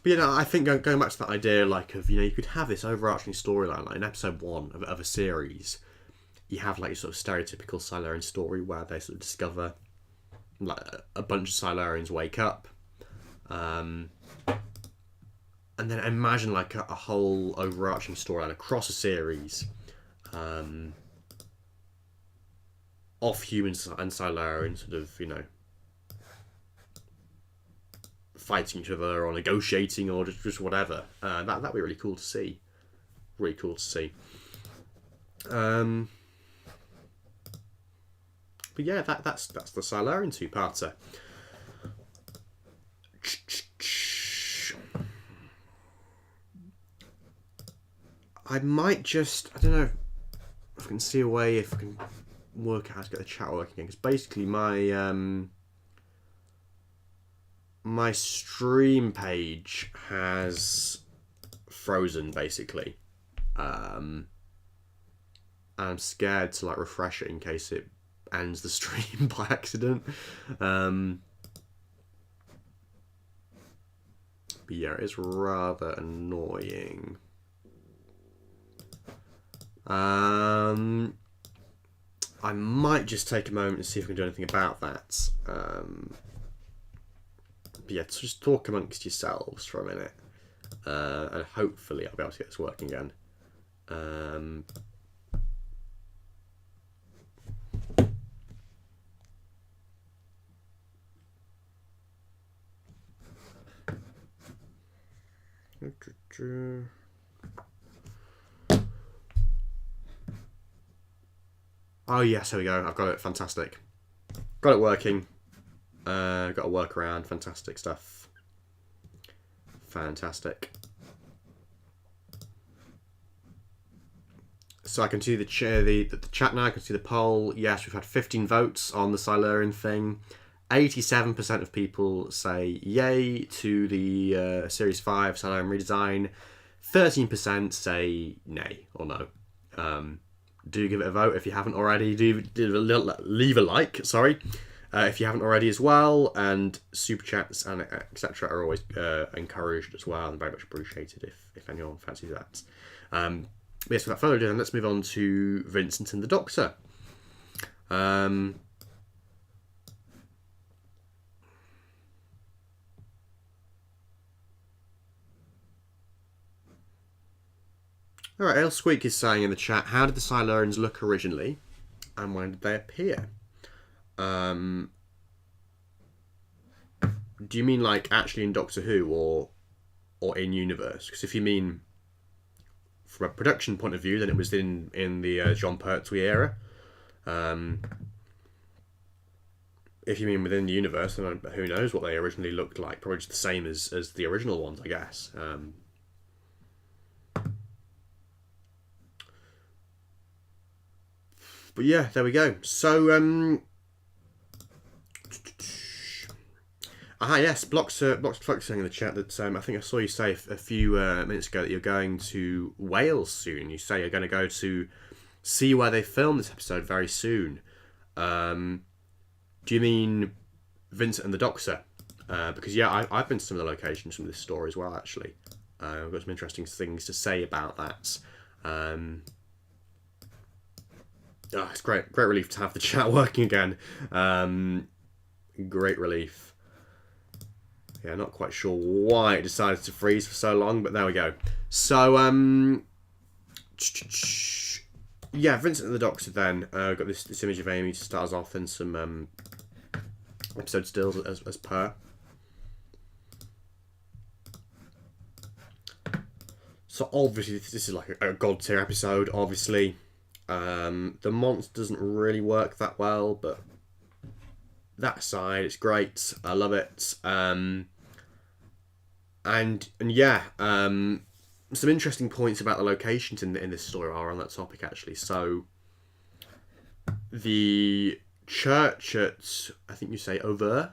S1: But I think going back to that idea, like of you could have this overarching storyline, like in episode 1 of a series, you have like your sort of stereotypical Silurian story where they sort of discover like a bunch of Silurians wake up, and then imagine like a whole overarching storyline across a series, of humans and Silurians sort of fighting each other or negotiating or just whatever. That'd be really cool to see. Really cool to see. But yeah, that's the Silurian two-parter. I might just, I don't know if I can see a way if I can work out how to get the chat working again, because basically my stream page has frozen basically. I'm scared to like refresh it in case it ends the stream by accident. But yeah, it's rather annoying. I might just take a moment and see if I can do anything about that. But yeah, just talk amongst yourselves for a minute, and hopefully I'll be able to get this working again. Oh yes, there we go. I've got it. Fantastic. Got it working. Got a workaround. Fantastic stuff. Fantastic. So I can see the chat now. I can see the poll. Yes, we've had 15 votes on the Silurian thing. 87% of people say yay to the Series 5 Silurian redesign. 13% say nay or no. Do give it a vote if you haven't already. Leave a like, sorry, if you haven't already as well. And super chats and etc. are always encouraged as well and very much appreciated if anyone fancies that. Yes, without further ado, then let's move on to Vincent and the Doctor. Alright, Ale Squeak is saying in the chat, how did the Silurians look originally and when did they appear? Do you mean like actually in Doctor Who or in universe? Because if you mean from a production point of view, then it was in the John Pertwee era. If you mean within the universe, then who knows what they originally looked like? Probably just the same as the original ones, I guess. But yeah, there we go. So, yes, Blocks saying in the chat that I think I saw you say a few minutes ago that you're going to Wales soon. You say you're going to go to see where they filmed this episode very soon. Do you mean Vincent and the Doctor? Because yeah, I've been to some of the locations from this story as well. Actually, I've got some interesting things to say about that. It's great relief to have the chat working again. Great relief. Yeah, not quite sure why it decided to freeze for so long, but there we go. So, yeah, Vincent and the Doctor then. Got this image of Amy to start us off and some episode stills as per. So obviously this is like a god tier episode, obviously. The monster doesn't really work that well, but that aside, it's great. I love it. And yeah, some interesting points about the locations in this story are on that topic actually. So the church at, I think you say Auvers,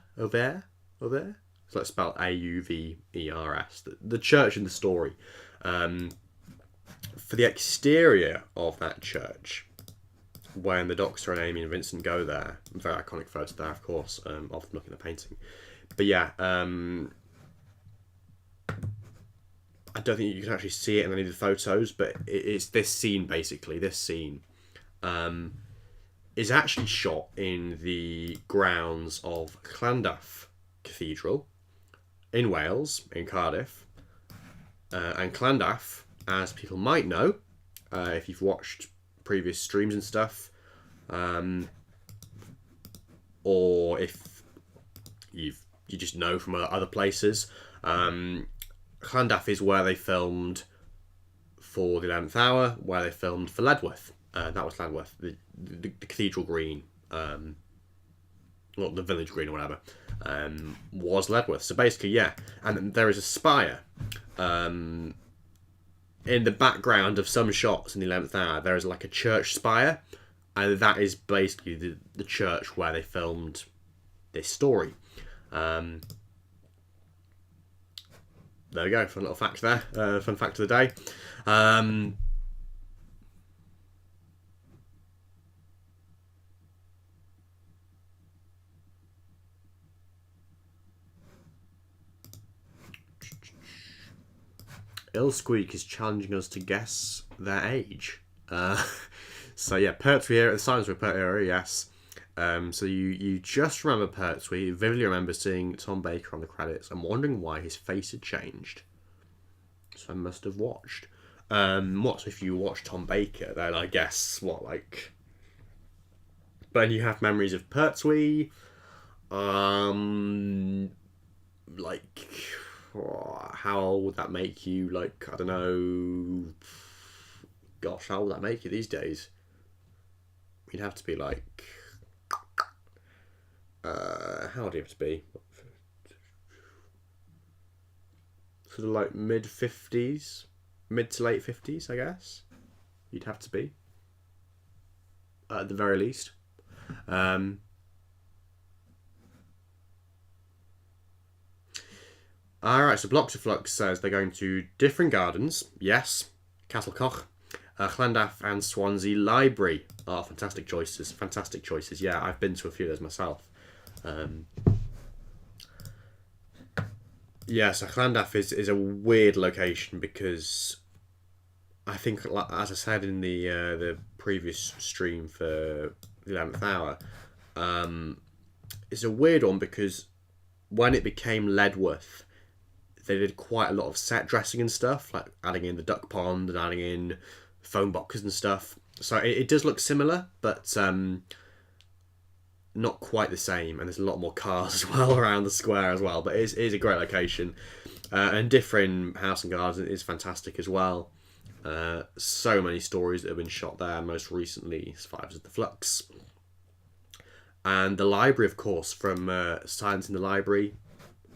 S1: So let's spell Auvers. The church in the story. For the exterior of that church, when the Doctor and Amy and Vincent go there, very iconic photo there, of course, of them looking at the painting. But yeah, I don't think you can actually see it in any of the photos, but it's this scene, basically. This scene is actually shot in the grounds of Llandaff Cathedral in Wales, in Cardiff. And Llandaff, as people might know, if you've watched previous streams and stuff, or if you just know from other places, Llandaff is where they filmed for the 11th Hour, where they filmed for Ledworth. That was Ledworth, the Cathedral Green, well, the Village Green or whatever, was Ledworth. So basically, yeah, and there is a spire in the background of some shots in the 11th Hour. There is like a church spire, and that is basically the church where they filmed this story. There we go, fun little fact there. Fun fact of the day. Illsqueak is challenging us to guess their age. So yeah, Pertwee era, the Silence of Pertwee era, yes. So you just remember Pertwee, you vividly remember seeing Tom Baker on the credits and wondering why his face had changed. So I must have watched. So if you watch Tom Baker, then I guess, But you have memories of Pertwee, how old would that make you? I don't know. Gosh, how old would that make you these days? You'd have to be how old do you have to be? Sort of mid-50s, mid to late 50s, I guess. You'd have to be, at the very least. Alright, so Blocks of Flux says they're going to different gardens. Yes. Castle Koch, Llandaff and Swansea Library. Oh, fantastic choices. Fantastic choices. Yeah, I've been to a few of those myself. Yeah, so Llandaff is a weird location because I think, as I said in the previous stream for the 11th Hour, it's a weird one because when it became Ledworth, they did quite a lot of set dressing and stuff, like adding in the duck pond and adding in phone boxes and stuff. So it does look similar, but not quite the same. And there's a lot more cars as well around the square as well. But it is a great location. And Differing House and Gardens is fantastic as well. So many stories that have been shot there. Most recently, Survivors of the Flux. And the library, of course, from Silence in the Library.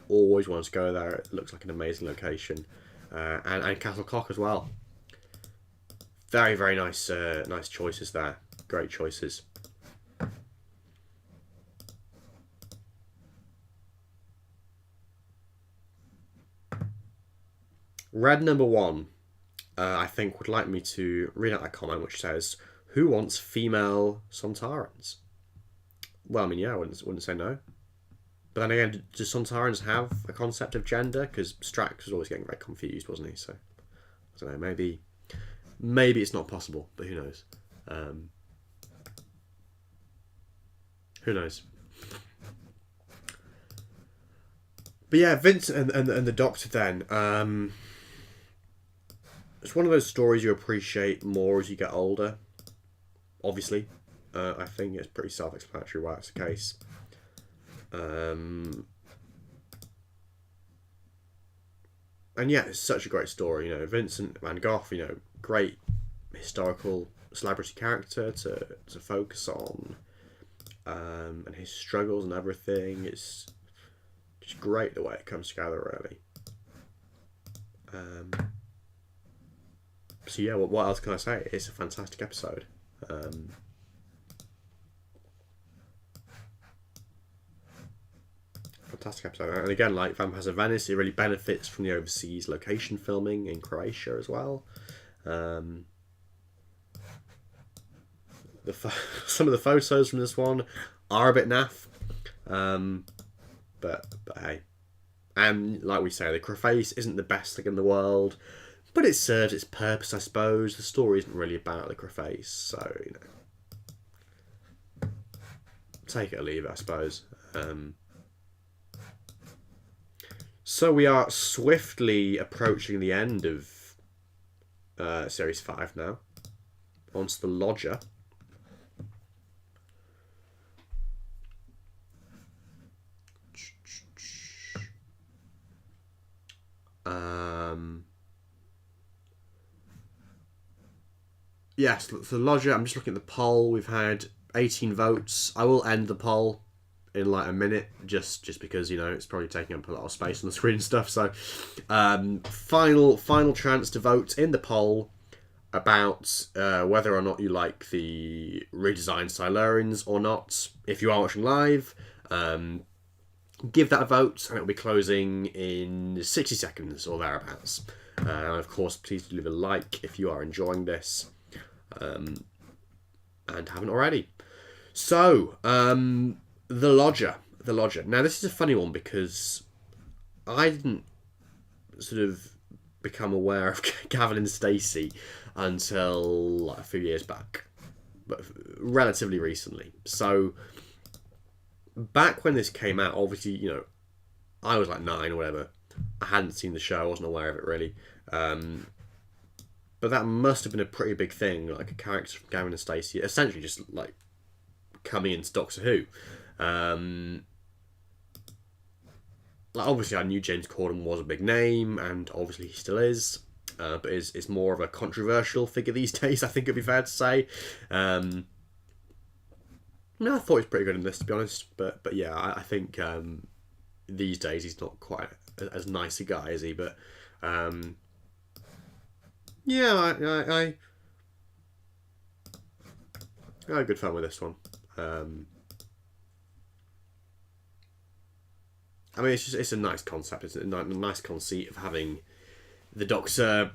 S1: Always wanted to go there. It looks like an amazing location. And Castle Koch as well. Very, very nice nice choices there. Great choices. Red number 1, I think, would like me to read out that comment which says, "Who wants female Sontarans?" Well, I mean, yeah, I wouldn't say no. But then again, do Sontarans have a concept of gender? Because Strax was always getting very confused, wasn't he? So, I don't know, maybe it's not possible, but who knows? Who knows? But yeah, Vincent and the Doctor then. It's one of those stories you appreciate more as you get older. Obviously. I think it's pretty self-explanatory why that's the case. And yeah, it's such a great story. Vincent van Gogh, great historical celebrity character to focus on, and his struggles and everything. It's just great the way it comes together, really. So yeah, what else can I say? It's a fantastic episode. fantastic episode. And again, like Vampires of Venice, it really benefits from the overseas location filming in Croatia as well. Some of the photos from this one are a bit naff, but hey, and like we say, the Croface isn't the best thing in the world, but it serves its purpose, I suppose. The story isn't really about the Croface, so take it or leave it, I suppose. So we are swiftly approaching the end of Series 5 now. On to the Lodger. Yes, the Lodger, I'm just looking at the poll. We've had 18 votes. I will end the poll in like a minute, just because it's probably taking up a lot of space on the screen and stuff. So, final chance to vote in the poll about whether or not you like the redesigned Silurians or not. If you are watching live, give that a vote, and it will be closing in 60 seconds or thereabouts. And of course, please leave a like if you are enjoying this, and haven't already. So, The Lodger. Now, this is a funny one because I didn't sort of become aware of Gavin and Stacey until like a few years back, but relatively recently. So, back when this came out, obviously, I was like 9 or whatever. I hadn't seen the show, I wasn't aware of it really. But that must have been a pretty big thing, like a character from Gavin and Stacey, essentially just like coming into Doctor Who. Like obviously I knew James Corden was a big name, and obviously he still is, but is more of a controversial figure these days, I think it'd be fair to say. No, I thought he was pretty good in this, to be honest, but yeah, I think these days he's not quite as nice a guy, is he? But yeah, I had good fun with this one. I mean, it's a nice concept. It's a nice conceit of having the Doctor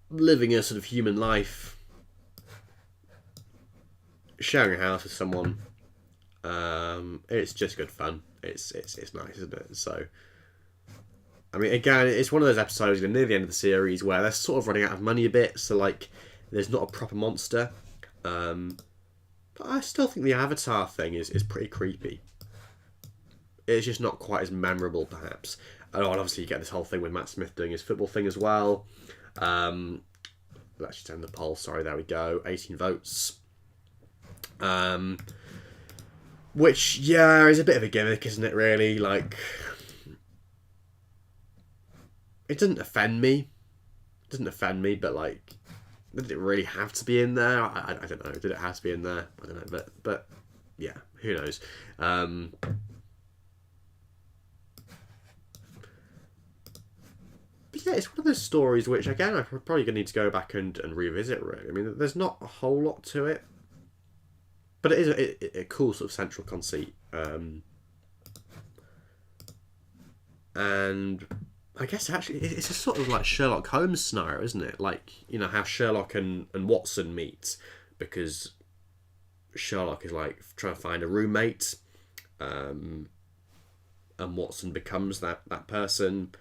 S1: living a sort of human life, sharing a house with someone. It's just good fun. It's nice, isn't it? So, I mean, again, it's one of those episodes near the end of the series where they're sort of running out of money a bit. So, like, there's not a proper monster. But I still think the Avatar thing is pretty creepy. It's just not quite as memorable, perhaps. And obviously, you get this whole thing with Matt Smith doing his football thing as well. Let's just end the poll. Sorry, there we go. 18 votes. Which, yeah, is a bit of a gimmick, isn't it, really? Like, it doesn't offend me. But, like, did it really have to be in there? I don't know. Did it have to be in there? I don't know. But yeah, who knows? But yeah, it's one of those stories which, again, I'm probably going to need to go back and revisit, really. I mean, there's not a whole lot to it. But it is a cool sort of central conceit. And I guess actually it's a sort of like Sherlock Holmes scenario, isn't it? Like, how Sherlock and Watson meet, because Sherlock is like trying to find a roommate, and Watson becomes that person.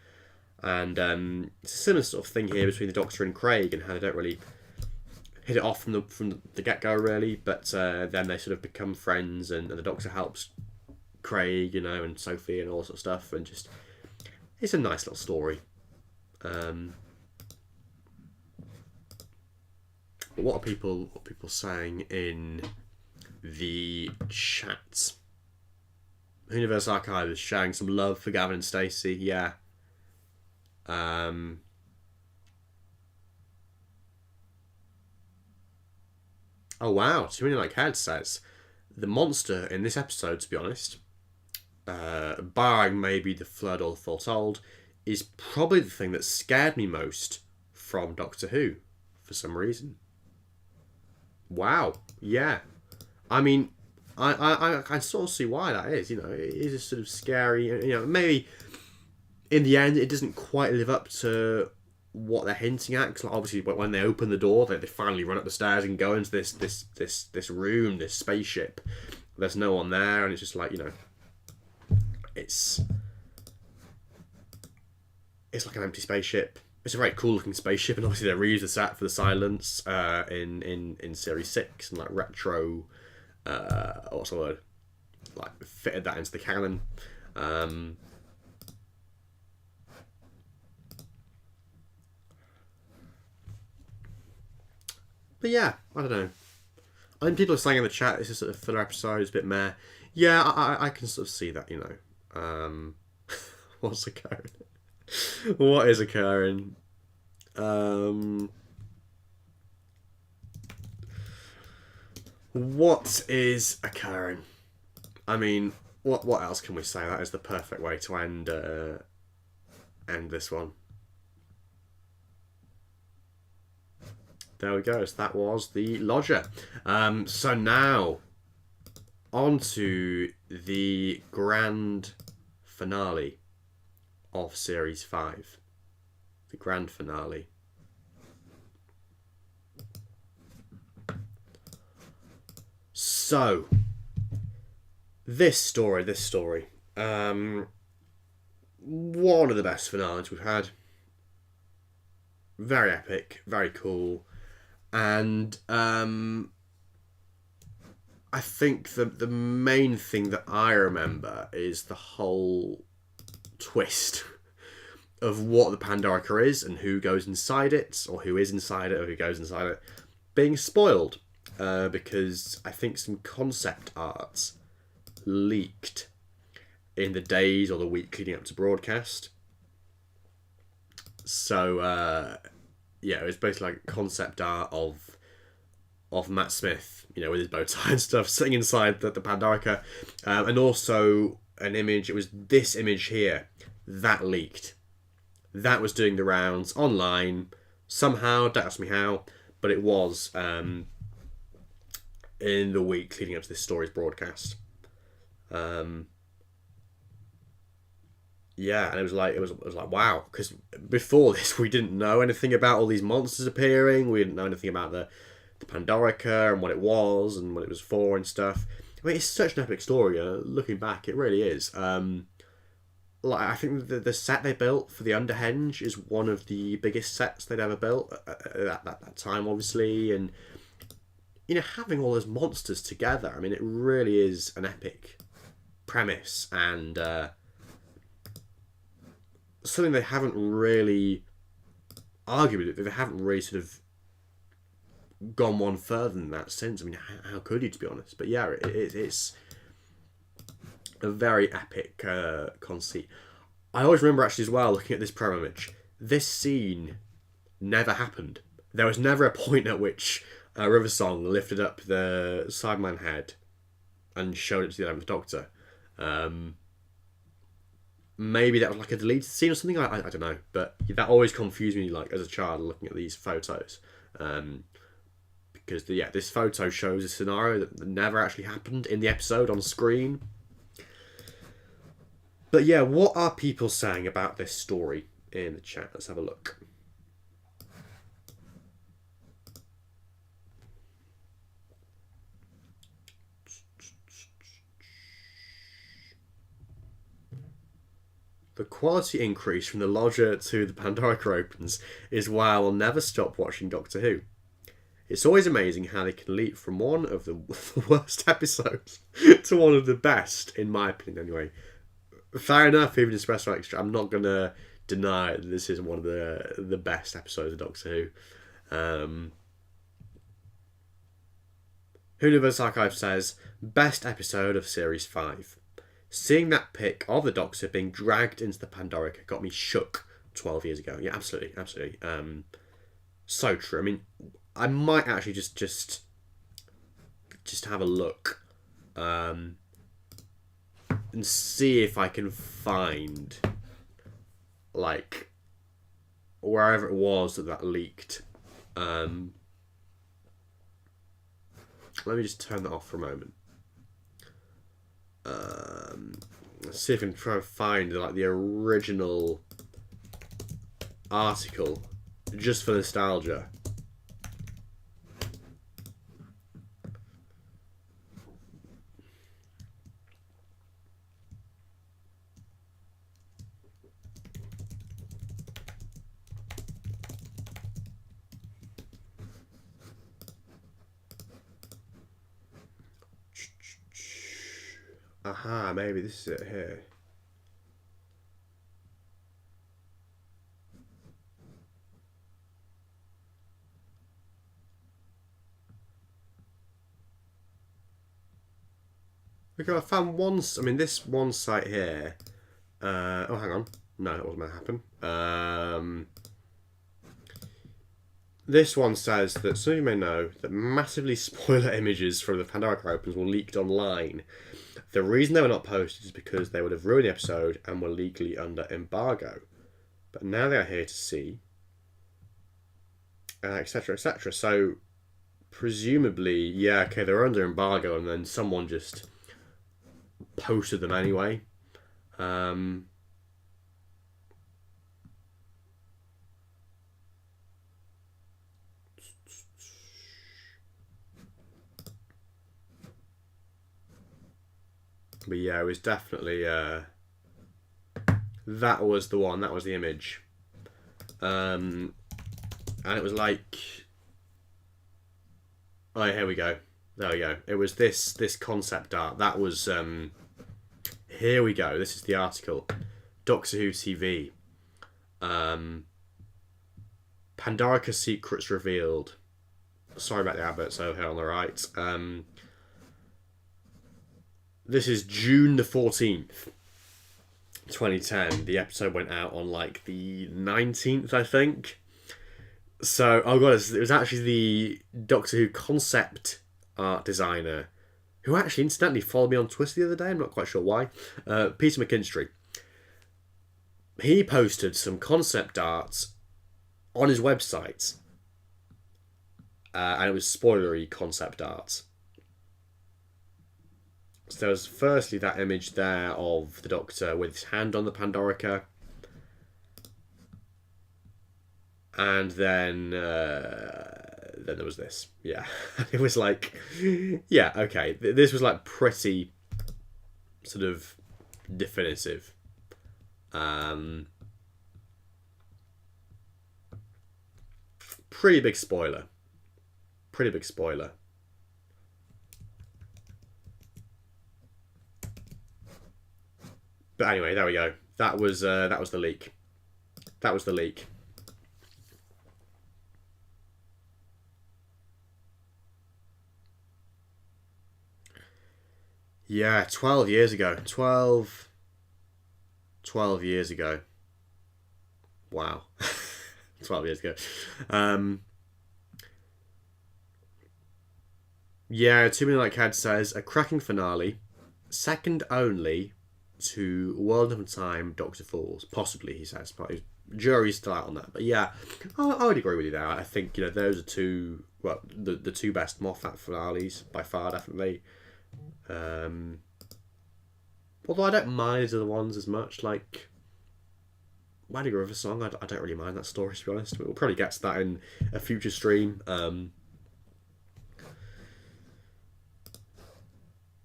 S1: And it's a similar sort of thing here between the Doctor and Craig, and how they don't really hit it off from the get-go, really, but then they sort of become friends, and the Doctor helps Craig, and Sophie and all that sort of stuff, and just, it's a nice little story. But what are people saying in the chat? Universe Archive is showing some love for Gavin and Stacey, yeah. Oh wow, Too Many Like Heads says the monster in this episode, to be honest, barring maybe the flood or the foretold, is probably the thing that scared me most from Doctor Who for some reason. Wow, yeah. I mean, I sort of see why that is. It is a sort of scary. Maybe in the end it doesn't quite live up to what they're hinting at. Because obviously, when they open the door, they finally run up the stairs and go into this room, this spaceship. There's no one there, and it's just like it's like an empty spaceship. It's a very cool looking spaceship, and obviously they reused the set for the silence in Series 6 and like retro. What's the word? Like fitted that into the canon. But yeah, I don't know. I think people are saying in the chat this is sort of filler episode, it's a bit meh. Yeah, I can sort of see that, What's occurring? What is occurring? What is occurring? I mean, what else can we say? That is the perfect way to end this one. There we go. So that was the Lodger. So now on to the grand finale of Series 5. The grand finale. So, this story, one of the best finales we've had. Very epic, very cool. And I think the main thing that I remember is the whole twist of what the Pandorica is and who goes inside it, or who is inside it, or who goes inside it, being spoiled. Because I think some concept art leaked in the days or the week leading up to broadcast. So, it was basically like concept art of Matt Smith, with his bow tie and stuff, sitting inside the Pandorica. And also an image, it was this image here, that leaked. That was doing the rounds online, somehow, don't ask me how, but it was in the week leading up to this story's broadcast. And it was like wow, because before this we didn't know anything about all these monsters appearing. We didn't know anything about the Pandorica and what it was and what it was for and stuff. I mean, it's such an epic story. Looking back, it really is. I think the set they built for the Underhenge is one of the biggest sets they'd ever built at that time, obviously, and having all those monsters together. I mean, it really is an epic premise and something they haven't really argued. They haven't really sort of gone one further than that since. I mean, how could you, to be honest? But yeah, it's a very epic conceit. I always remember actually as well, looking at this promo image, this scene never happened. There was never a point at which Riversong lifted up the Cyberman head and showed it to the 11th Doctor. Maybe that was like a deleted scene or something. I don't know, but that always confused me, like as a child looking at these photos, because this photo shows a scenario that never actually happened in the episode on screen. But yeah, what are people saying about this story in the chat? Let's have a look. The quality increase from the Lodger to the Pandorica opens is why I will never stop watching Doctor Who. It's always amazing how they can leap from one of the worst episodes to one of the best, in my opinion anyway. Fair enough, even Espresso Extra. I'm not going to deny that this is one of the best episodes of Doctor Who. Universe Archive says, best episode of Series 5. Seeing that pic of the Doctor being dragged into the Pandorica got me shook 12 years ago. Yeah, absolutely. So true. I mean, I might actually just have a look and see if I can find, like, wherever it was that leaked. Let me just turn that off for a moment. Let's see if I can try and find like the original article just for nostalgia. Aha, maybe this is it here. Okay, I found one. I mean, this one site here. Oh, hang on. No, it wasn't going to happen. This one says that some of you may know that massively spoiler images from the Pandora opens were leaked online. The reason they were not posted is because they would have ruined the episode and were legally under embargo. But now they are here to see, etc., etc. So, presumably, yeah, okay, they were under embargo and then someone just posted them anyway. But yeah, it was definitely that was the one. That was the image, and it was like, oh, here we go. There we go. It was this concept art. That was here we go. This is the article. Doctor Who TV. Pandorica secrets revealed. Sorry about the adverts over here on the right. This is June the 14th, 2010. The episode went out on like the 19th, I think. So, oh god, it was actually the Doctor Who concept art designer, who actually incidentally followed me on Twitter the other day. I'm not quite sure why. Peter McKinstry. He posted some concept art on his website, and it was spoilery concept art. So there was firstly that image there of the Doctor with his hand on the Pandorica. And then there was this. Yeah. It was like, yeah, okay. This was like pretty sort of definitive. Pretty big spoiler. Pretty big spoiler. But anyway, there we go. That was the leak. That was the leak. Yeah, 12 years ago. 12 years ago. Wow. 12 years ago. Yeah, 2 Million Like Cad says, a cracking finale, second only to World of Time, Doctor Falls. Possibly, he says. But jury's still out on that. But yeah, I would agree with you there. I think, you know, those are two, well, the two best Moffat finales, by far, definitely. Although I don't mind the other ones as much, like Wedding River Song, I don't really mind that story, to be honest. We'll probably get to that in a future stream.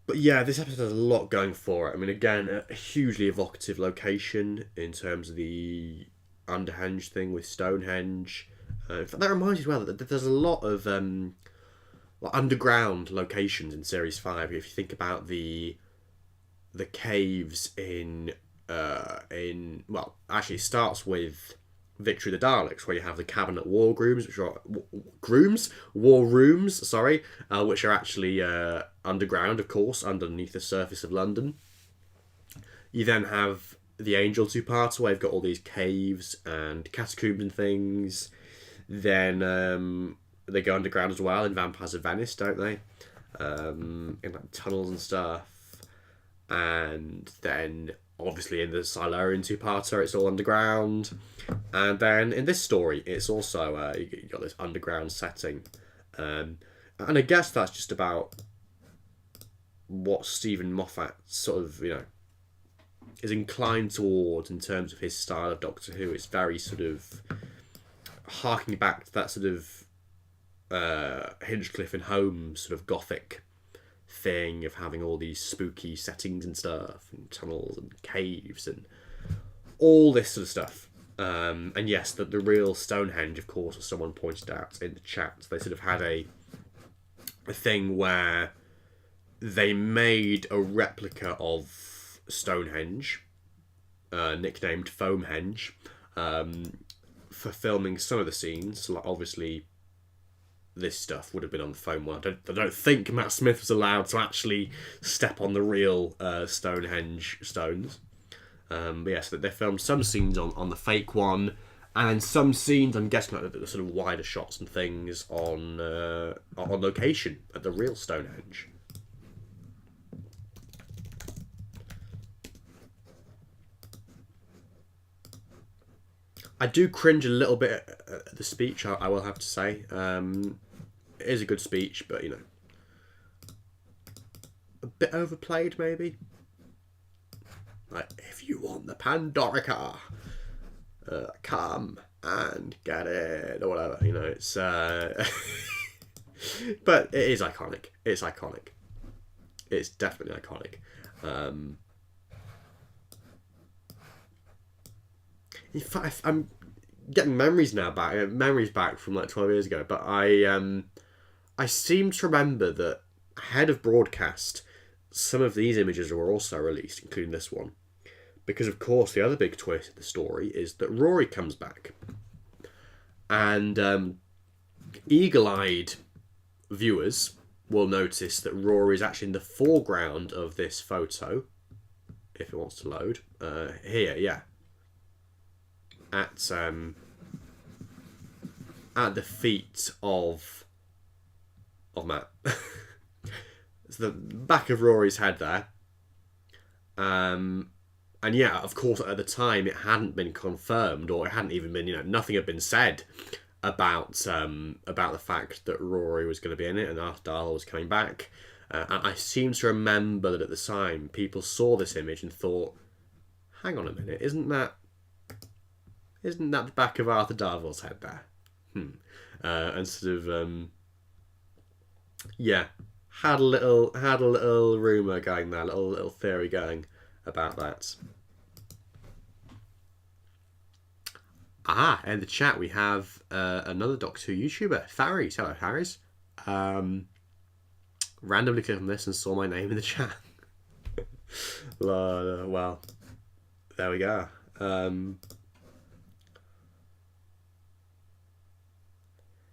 S1: But yeah, this episode has a lot going for it. I mean, again, a hugely evocative location in terms of the Underhenge thing with Stonehenge. In fact, that reminds me as well that there's a lot of underground locations in Series 5. If you think about the caves in well, actually it starts with Victory of the Daleks, where you have the cabinet war rooms, which are war rooms, sorry, which are actually underground, of course, underneath the surface of London. You then have the Angel two-parter, where you've got all these caves and catacombs and things. Then they go underground as well in Vampires of Venice, don't they? In like tunnels and stuff. And then obviously in the Silurian two-parter, it's all underground. And then in this story, it's also you got this underground setting. And I guess that's just about what Stephen Moffat sort of, is inclined towards in terms of his style of Doctor Who. It's very sort of harking back to that sort of Hinchcliffe and Holmes sort of gothic thing of having all these spooky settings and stuff, and tunnels and caves and all this sort of stuff. And yes, the real Stonehenge, of course, as someone pointed out in the chat, they sort of had a thing where they made a replica of Stonehenge, nicknamed Foamhenge, for filming some of the scenes. So, like, obviously, this stuff would have been on the foam one. I don't think Matt Smith was allowed to actually step on the real Stonehenge stones. But yes, they filmed some scenes on the fake one, and then some scenes, I'm guessing, like the sort of wider shots and things on location at the real Stonehenge. I do cringe a little bit at the speech, I will have to say. It is a good speech, but, a bit overplayed, maybe. Like, if you want the Pandorica, come and get it, or whatever, it's... But it is iconic. It's iconic. It's definitely iconic. In fact, I'm getting memories back from like 12 years ago, but I seem to remember that ahead of broadcast, some of these images were also released, including this one. Because, of course, the other big twist of the story is that Rory comes back. And eagle-eyed viewers will notice that Rory is actually in the foreground of this photo, if it wants to load. Here, yeah. At the feet of Matt. It's the back of Rory's head there. And yeah, of course, at the time, it hadn't been confirmed, or it hadn't even been, nothing had been said about the fact that Rory was going to be in it and Arthur Darvill was coming back. And I seem to remember that at the time, people saw this image and thought, hang on a minute, isn't that the back of Arthur Darvill's head there? And sort of, yeah, had a little rumour going there, little theory going about that. In the chat we have another Doctor Who YouTuber, Faris. Hello, Faris. Randomly clicked on this and saw my name in the chat. Well, there we go.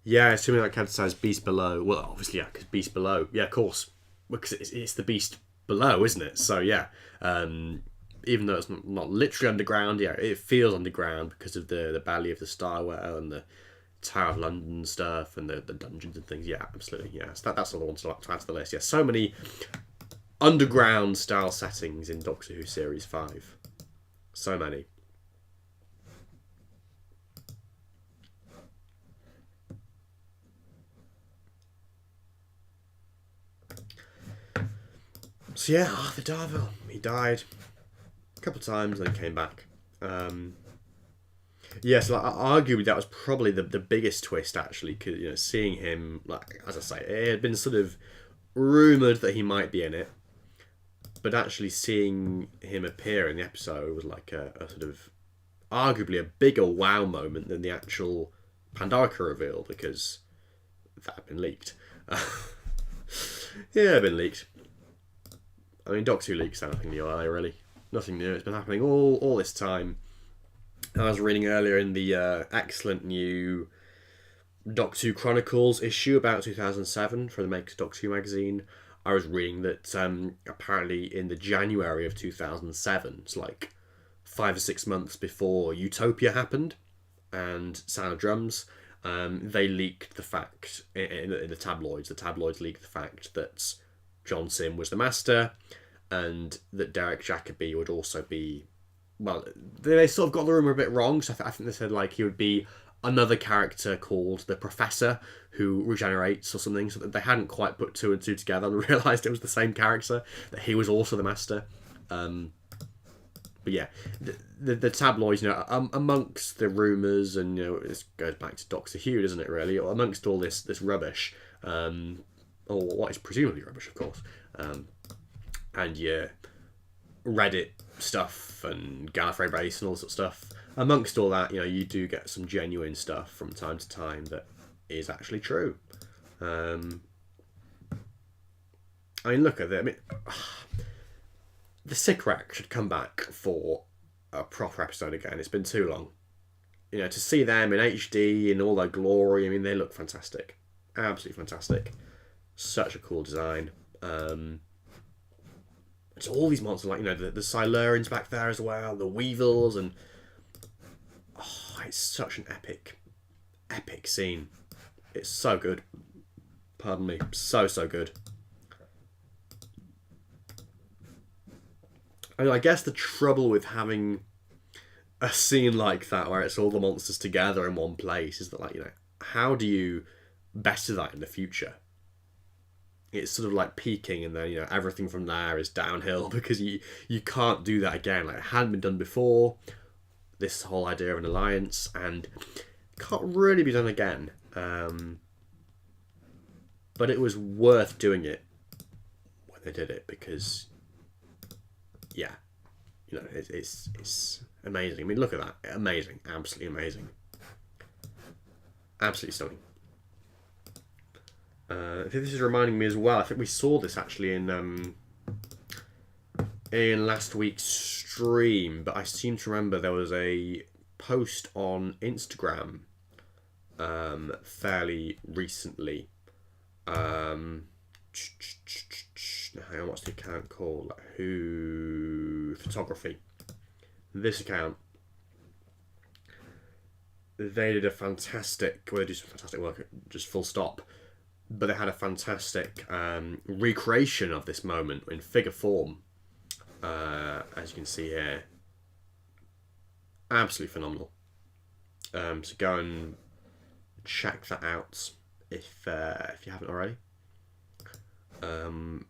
S1: Yeah, assuming that counts as Beast Below. Well, obviously, yeah, because Beast Below. Yeah, of course. Because it's the Beast Below, isn't it? So, yeah. Even though it's not literally underground, yeah, it feels underground because of the Valley of the Starwell and the Tower of London stuff and the dungeons and things. Yeah, absolutely. Yeah, so that's all I want to add to the list. Yeah, so many underground style settings in Doctor Who Series 5. So many. So yeah, Arthur Darvill, he died a couple of times and then came back. Yeah, so arguably that was probably the biggest twist, actually, because seeing him, like, as I say, it had been sort of rumoured that he might be in it, but actually seeing him appear in the episode was like a sort of arguably a bigger wow moment than the actual Pandorica reveal, because that had been leaked. Yeah, it had been leaked. I mean, Doctor Who leaks are nothing new, are they, really? Nothing new. It's been happening all this time. I was reading earlier in the excellent new Doctor Who Chronicles issue about 2007 from the Makers Doctor Who magazine. I was reading that apparently in the January of 2007, it's like 5 or 6 months before Utopia happened and Sound of Drums, they leaked the fact in the tabloids. The tabloids leaked the fact that John Sim was the Master, and that Derek Jacobi would also be... Well, they sort of got the rumour a bit wrong, so I think they said like he would be another character called the Professor who regenerates or something, so that they hadn't quite put two and two together and realised it was the same character, that he was also the Master. But yeah, the tabloids, amongst the rumours, and this goes back to Doctor Who, doesn't it? Really, amongst all this rubbish, or what is presumably rubbish, of course, and yeah, Reddit stuff and Gallifrey Base and all sorts of stuff. Amongst all that, you do get some genuine stuff from time to time that is actually true. I mean, look at it. The Sick Wreck should come back for a proper episode again. It's been too long. To see them in HD in all their glory, I mean, they look fantastic. Absolutely fantastic. Such a cool design. It's all these monsters, like, the Silurians back there as well, the Weevils, and... Oh, it's such an epic scene. It's so good. Pardon me. So good. I guess the trouble with having a scene like that where it's all the monsters together in one place is that, like, how do you better that in the future? It's sort of like peaking, and then everything from there is downhill, because you can't do that again. Like, it hadn't been done before, this whole idea of an alliance, and can't really be done again. But it was worth doing it when they did it, because yeah, it's amazing. I mean, look at that. Amazing. Absolutely amazing. Absolutely stunning. I think this is reminding me as well. I think we saw this actually in last week's stream, but I seem to remember there was a post on Instagram fairly recently. Hang on, what's the account called? Who Photography. This account, they did a fantastic. Well, they do some fantastic work. Just full stop. But they had a fantastic recreation of this moment in figure form, as you can see here. Absolutely phenomenal. So go and check that out if you haven't already. And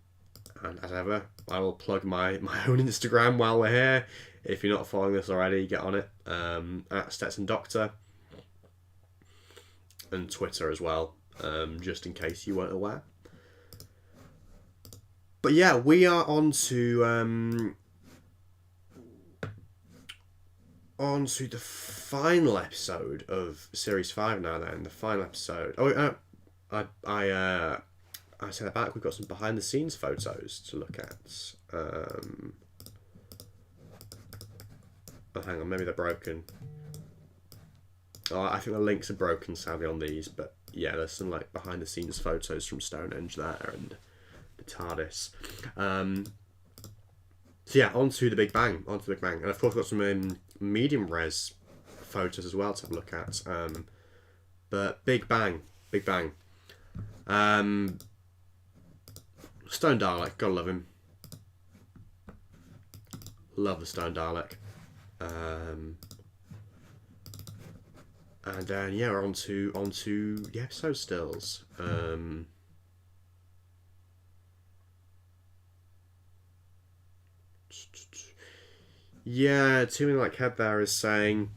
S1: as ever, I will plug my own Instagram while we're here. If you're not following us already, get on it. At Stetson Doctor. And Twitter as well, just in case you weren't aware. But yeah, we are on to the final episode of Series 5 now then. The final episode. I said that back. We've got some behind the scenes photos to look at. Oh, hang on, maybe they're broken. Oh, I think the links are broken sadly on these, but yeah, there's some like behind the scenes photos from Stonehenge there and the TARDIS. So yeah, on to the Big Bang. And of course we've got some medium res photos as well to have a look at. But Big Bang. Stone Dalek, gotta love him. Love the Stone Dalek. And then yeah, we're on to the episode stills. Yeah, Too Many Like Head there is saying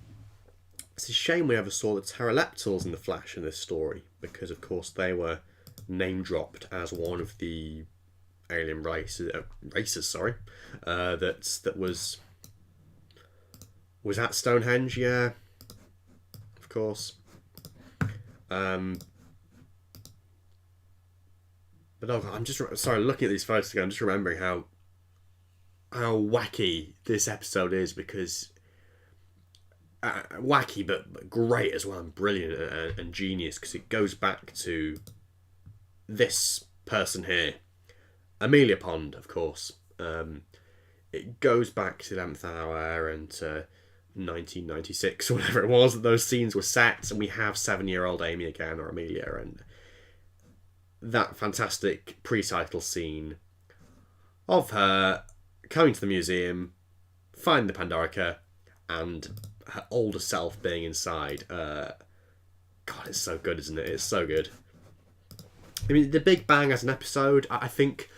S1: it's a shame we never saw the Pteroleptals in the flesh in this story, because of course they were name dropped as one of the alien races. That was at Stonehenge. Yeah, of course. But I'm just sorry, looking at these photos again, I'm just remembering how wacky this episode is, because wacky but great as well, and brilliant and genius, because it goes back to this person here, Amelia Pond, of course. It goes back to the 11th Hour and to 1996 or whatever it was that those scenes were set, and we have 7-year-old Amy again, or Amelia, and that fantastic pre-title scene of her coming to the museum, finding the Pandorica, and her older self being inside. God, it's so good, isn't it? It's so good. I mean, The Big Bang as an episode, I think,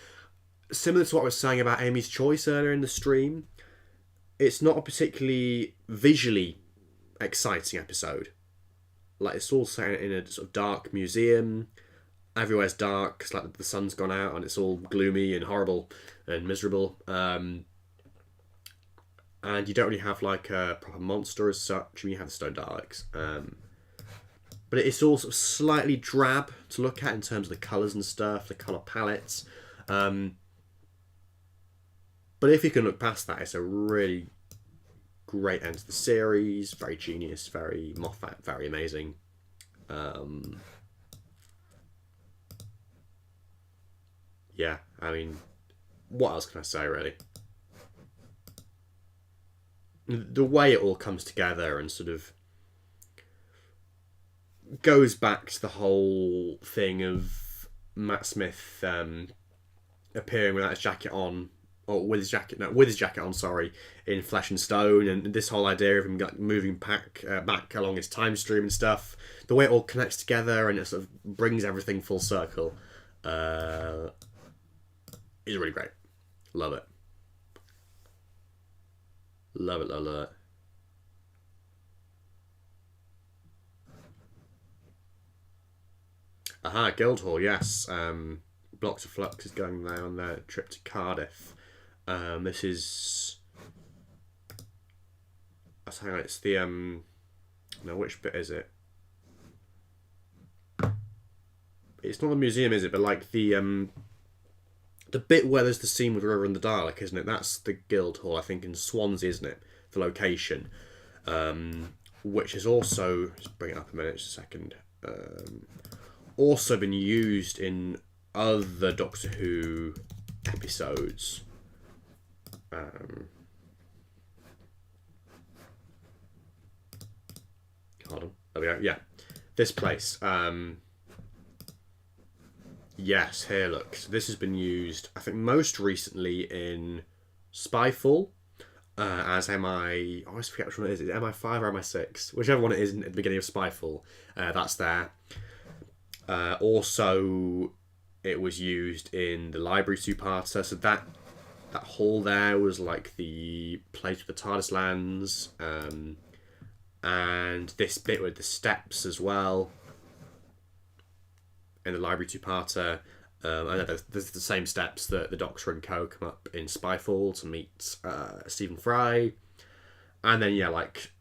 S1: similar to what I was saying about Amy's Choice earlier in the stream, it's not a particularly visually exciting episode. Like, it's all set in a sort of dark museum. Everywhere's dark, it's like the sun's gone out and it's all gloomy and horrible and miserable. And you don't really have like a proper monster as such. I mean, you have the Stone Daleks. But it's all sort of slightly drab to look at in terms of the colours and stuff, the colour palettes. But if you can look past that, it's a really great end to the series. Very genius, very Moffat, very amazing. Yeah, I mean, what else can I say, really? The way it all comes together and sort of goes back to the whole thing of Matt Smith appearing without his jacket on, or with his jacket on, sorry, in Flesh and Stone, and this whole idea of him like, moving back along his time stream and stuff. The way it all connects together and it sort of brings everything full circle is really great. Love it. Love it, love it. Aha, Guildhall, yes. Blocks of Flux is going there on their trip to Cardiff. This is... Hang on, it's the... No, which bit is it? It's not the museum, is it? But like the bit where there's the scene with River and the Dalek, isn't it? That's the Guildhall, I think, in Swansea, isn't it? The location. Which is also... Just bring it up a minute, just a second. Also been used in other Doctor Who episodes. Hold on. There we go. Yeah. This place. Yes, here, look. So this has been used, I think, most recently in Spyfall as MI... I always forget which one it is. Is it MI5 or MI6? Whichever one it is at the beginning of Spyfall. That's there. Also, it was used in the Library two-parter. So that hall there was like the place where the TARDIS lands. And this bit with the steps as well. In the Library two-parter. I know there's the same steps that the Doctor and co come up in Spyfall to meet Stephen Fry. And then, yeah, like...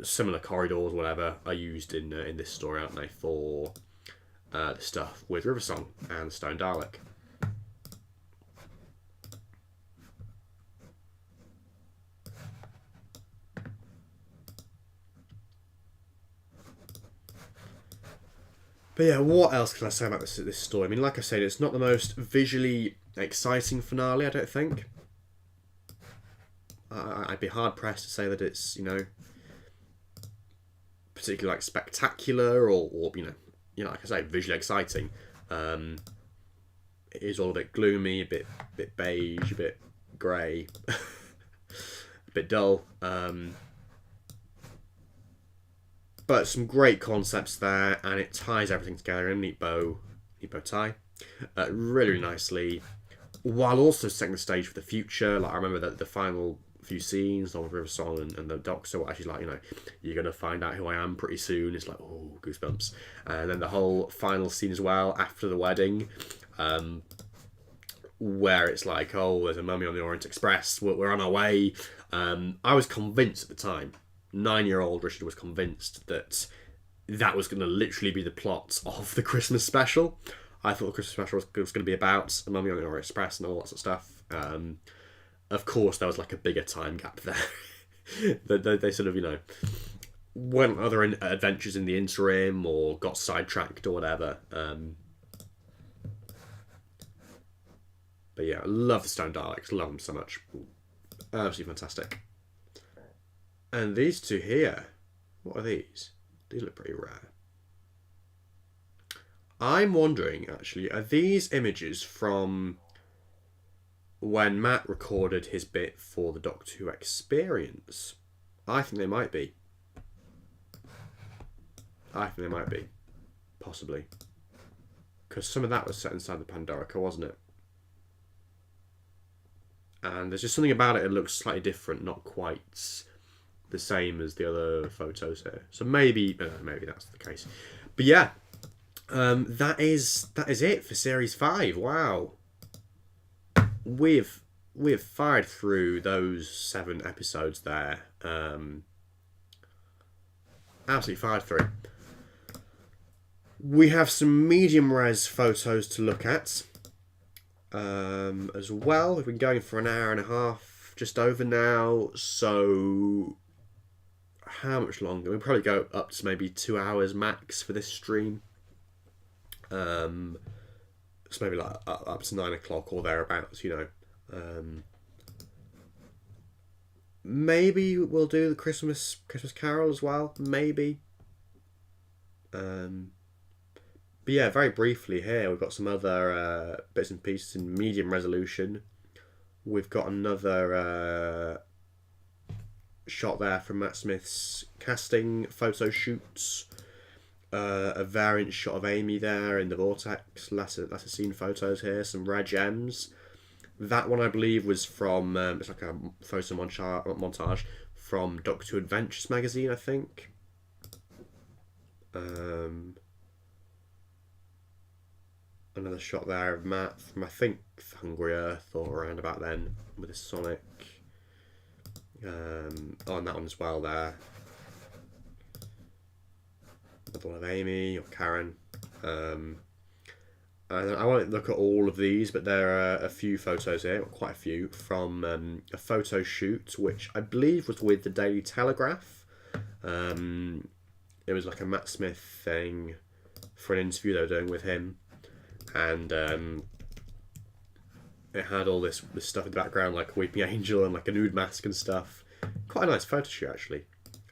S1: similar corridors, whatever, are used in this story, aren't they, for the stuff with River Song and the Stone Dalek. But yeah, what else can I say about this story? I mean, like I said, it's not the most visually exciting finale, I don't think. I'd be hard-pressed to say that it's, you know... particularly like spectacular or like I say, visually exciting. It is all a bit gloomy, a bit beige, a bit grey, a bit dull. But some great concepts there, and it ties everything together in a neat bow tie, really nicely, while also setting the stage for the future. Like I remember that the final few scenes on River Song and the Doctor were actually like, you're going to find out who I am pretty soon. It's like, oh, goosebumps. And then the whole final scene as well, after the wedding, where it's like, oh, there's a mummy on the Orient Express, we're on our way. I was convinced at the time, 9-year-old Richard was convinced that was going to literally be the plot of the Christmas special. I thought the Christmas special was going to be about a mummy on the Orient Express and all that sort of stuff. Of course, there was like a bigger time gap there. they sort of, went on other adventures in the interim or got sidetracked or whatever. But yeah, I love the Stone Daleks. Love them so much. Absolutely fantastic. And these two here, what are these? These look pretty rare. I'm wondering, actually, are these images from... when Matt recorded his bit for the Doctor Who Experience? I think they might be. I think they might be. Possibly. Because some of that was set inside the Pandorica, wasn't it? And there's just something about it that looks slightly different, not quite the same as the other photos here. So maybe that's the case. But yeah, that is it for Series 5. Wow. We've fired through those 7 episodes there. Absolutely fired through. We have some medium res photos to look at as well. We've been going for an hour and a half, just over now. So how much longer? We'll probably go up to maybe 2 hours max for this stream. So maybe like up to 9 o'clock or thereabouts, you know. Maybe we'll do the Christmas Carol as well. Maybe. But yeah, very briefly here, we've got some other bits and pieces in medium resolution. We've got another shot there from Matt Smith's casting photo shoots. A variant shot of Amy there in the vortex. Lesser seen photos here. Some rare gems. That one I believe was from it's like a photo montage from Doctor Who Adventures magazine, I think. Another shot there of Matt from, I think, Hungry Earth or around about then with a Sonic. And that one as well there. Another one of Amy or Karen. And I won't look at all of these, but there are a few photos here, quite a few, from a photo shoot, which I believe was with the Daily Telegraph. It was like a Matt Smith thing for an interview they were doing with him. And it had all this stuff in the background, like a weeping angel and like a nude mask and stuff. Quite a nice photo shoot, actually.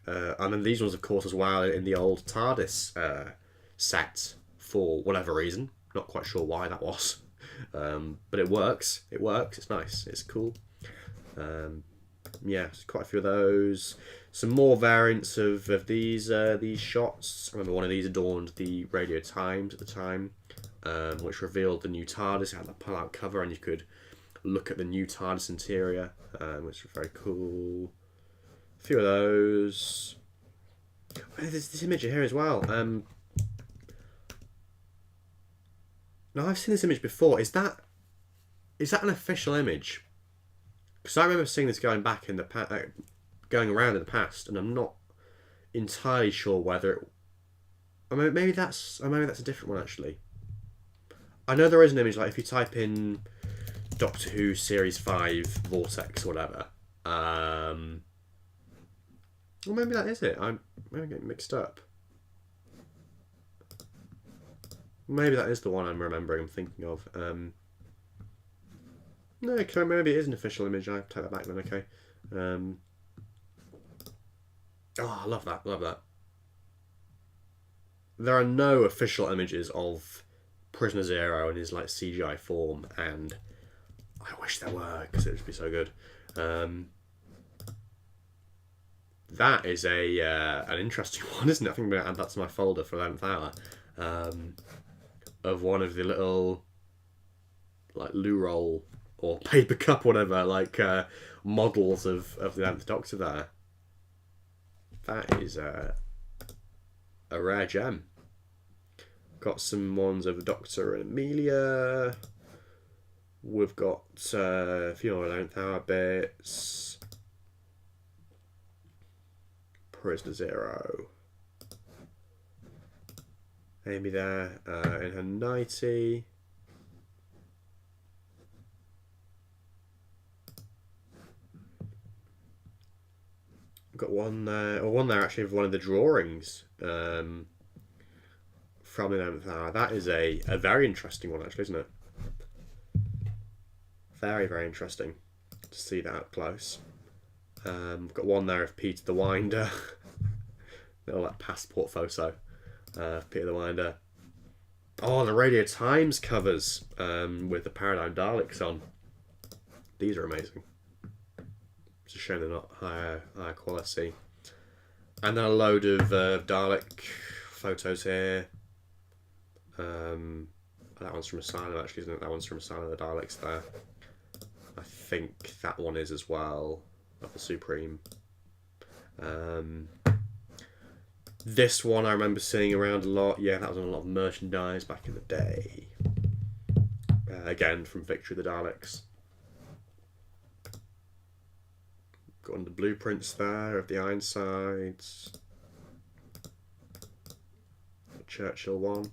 S1: And then these ones, of course, as well, in the old TARDIS set for whatever reason. Not quite sure why that was. But it works. It works. It's nice. It's cool. Yeah, there's quite a few of those. Some more variants of these shots. I remember one of these adorned the Radio Times at the time. Which revealed the new TARDIS. It had that pull-out cover, and you could look at the new TARDIS interior, which was very cool. A few of those. There's this image here as well. Now I've seen this image before. Is that an official image? Because I remember seeing this going back in the going around in the past, and I'm not entirely sure whether it. I mean, maybe that's a different one actually. I know there is an image, like if you type in Doctor Who Series 5 Vortex or whatever. Well, maybe that is it. I'm maybe getting mixed up. Maybe that is the one I'm remembering, I'm thinking of. No, maybe it is an official image. I take that back then, okay. Oh, I love that, love that. There are no official images of Prisoner Zero in his like CGI form, and I wish there were, because it would be so good. That is an interesting one, isn't it? I think I'm going to add that to my folder for 11th hour. Of one of the little like loo roll or paper cup, whatever, like models of the 11th Doctor there. That is a rare gem. Got some ones of the Doctor and Amelia. We've got a few more 11th hour bits. Prisoner Zero. Amy there in her 90. Got one there, or one there actually of one of the drawings from the 11th hour. That is a very interesting one actually, isn't it? Very, very interesting to see that up close. Got one there of Peter the Winder. Little like passport photo of Peter the Winder. Oh, the Radio Times covers with the Paradigm Daleks on. These are amazing. It's a shame they're not higher quality. And then a load of Dalek photos here. That one's from Asylum, actually, isn't it? That one's from Asylum, the Daleks there. I think that one is as well, of the Supreme. This one I remember seeing around a lot. Yeah, that was on a lot of merchandise back in the day. Again, from Victory of the Daleks. Got on the blueprints there of the Ironsides. Churchill one.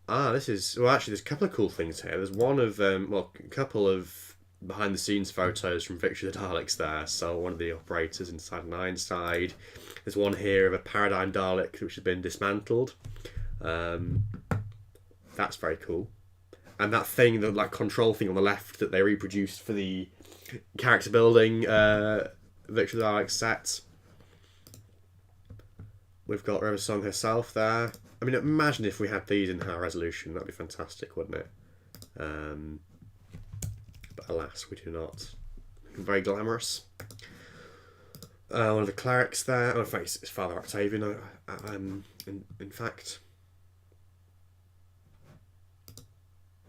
S1: This is... Well, actually, there's a couple of cool things here. There's one of... a couple of behind-the-scenes photos from Victory of the Daleks there. So one of the operators inside an Ironside. There's one here of a Paradigm Dalek which has been dismantled. That's very cool. And that thing, the like control thing on the left that they reproduced for the character building Victory of the Daleks set. We've got River Song herself there. I mean, imagine if we had these in high resolution. That'd be fantastic, wouldn't it? But alas, we do not. Very glamorous. One of the clerics there. Oh, in fact, it's Father Octavian. In fact.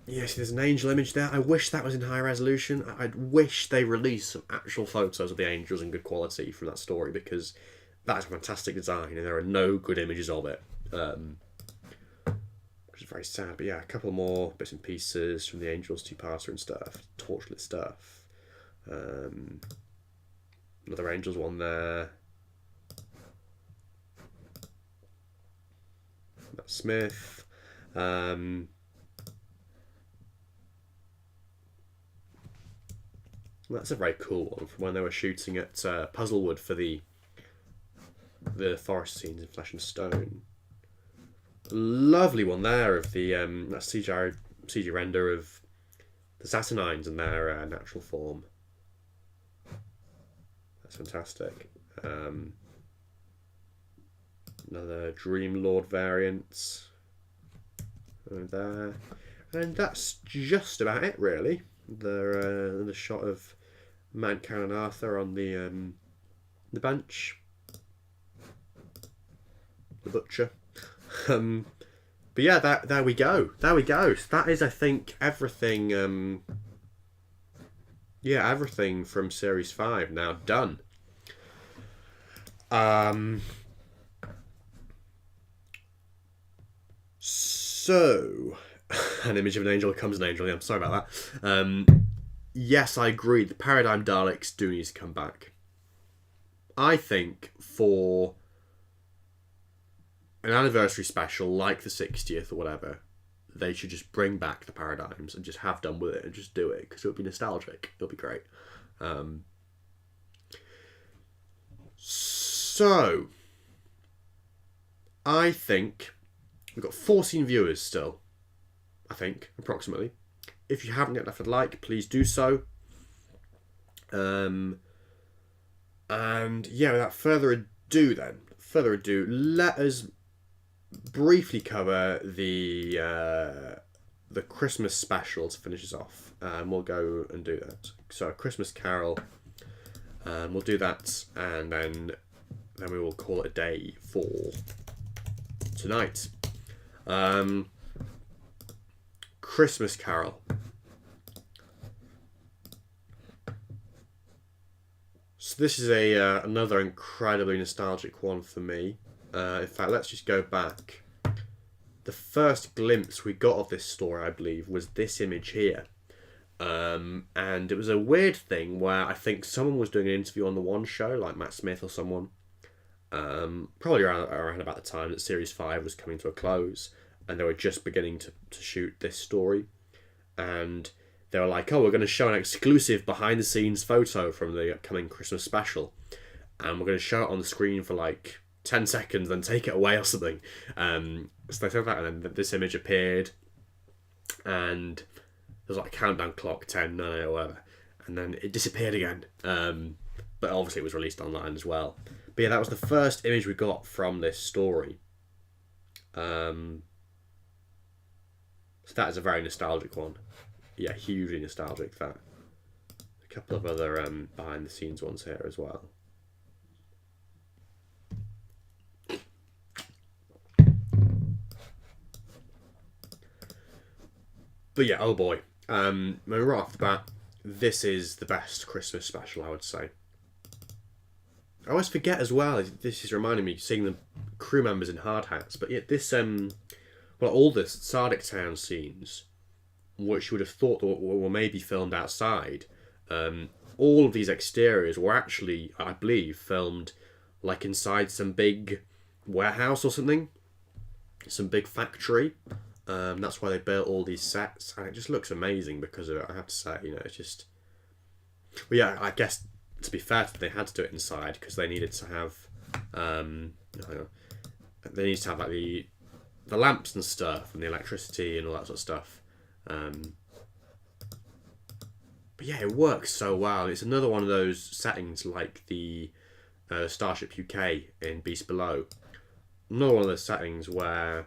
S1: Yes, there's an angel image there. I wish that was in high resolution. I wish they released some actual photos of the angels in good quality from that story, because that's a fantastic design and there are no good images of it. Which is very sad. But yeah, a couple more bits and pieces from the Angels two-parter and stuff. Torchlit stuff. Another Angels one there. Matt Smith. That's a very cool one from when they were shooting at Puzzlewood for the forest scenes in Flesh and Stone. Lovely one there of the that CG render of the Saturnines in their natural form. That's fantastic. Another Dream Lord variant there, and that's just about it really. The shot of Matt, Karen and Arthur on the bench. The butcher. But yeah, there we go. So that is, I think, everything. Everything from Series 5 now done. So, an image of an angel becomes an angel. Yeah, I'm sorry about that. Yes, I agree. The Paradigm Daleks do need to come back. I think for an anniversary special like the 60th or whatever, they should just bring back the Paradigms and just have done with it and just do it, because it would be nostalgic. It'll be great. So, I think we've got 14 viewers still. I think, approximately. If you haven't yet left a like, please do so. And yeah, without further ado, let us briefly cover the Christmas special to finish us off. We'll go and do that. So, Christmas Carol. We'll do that, and then we will call it a day for tonight. Christmas Carol. So this is another incredibly nostalgic one for me. In fact, let's just go back. The first glimpse we got of this story, I believe, was this image here. And it was a weird thing where I think someone was doing an interview on the One Show, like Matt Smith or someone. Probably around about the time that Series 5 was coming to a close. And they were just beginning to shoot this story. And they were like, oh, we're going to show an exclusive behind-the-scenes photo from the upcoming Christmas special. And we're going to show it on the screen for like 10 seconds, then take it away or something. So they said that, and then this image appeared. And there was like a countdown clock, 10, 9, or whatever. And then it disappeared again. But obviously it was released online as well. But yeah, that was the first image we got from this story. So that is a very nostalgic one. Yeah, hugely nostalgic, that. A couple of other behind-the-scenes ones here as well. But yeah, oh boy. Right off the bat, this is the best Christmas special, I would say. I always forget as well. This is reminding me seeing the crew members in hard hats. But yet this well, all the Sardic town scenes, which you would have thought were maybe filmed outside, all of these exteriors were actually, I believe, filmed like inside some big warehouse or something, some big factory. That's why they built all these sets, and it just looks amazing because of it. I have to say, it's just. Well, yeah, I guess to be fair, they had to do it inside because they needed to have, they needed to have like the lamps and stuff and the electricity and all that sort of stuff. But yeah, it works so well. It's another one of those settings like the Starship UK in Beast Below. Another one of those settings where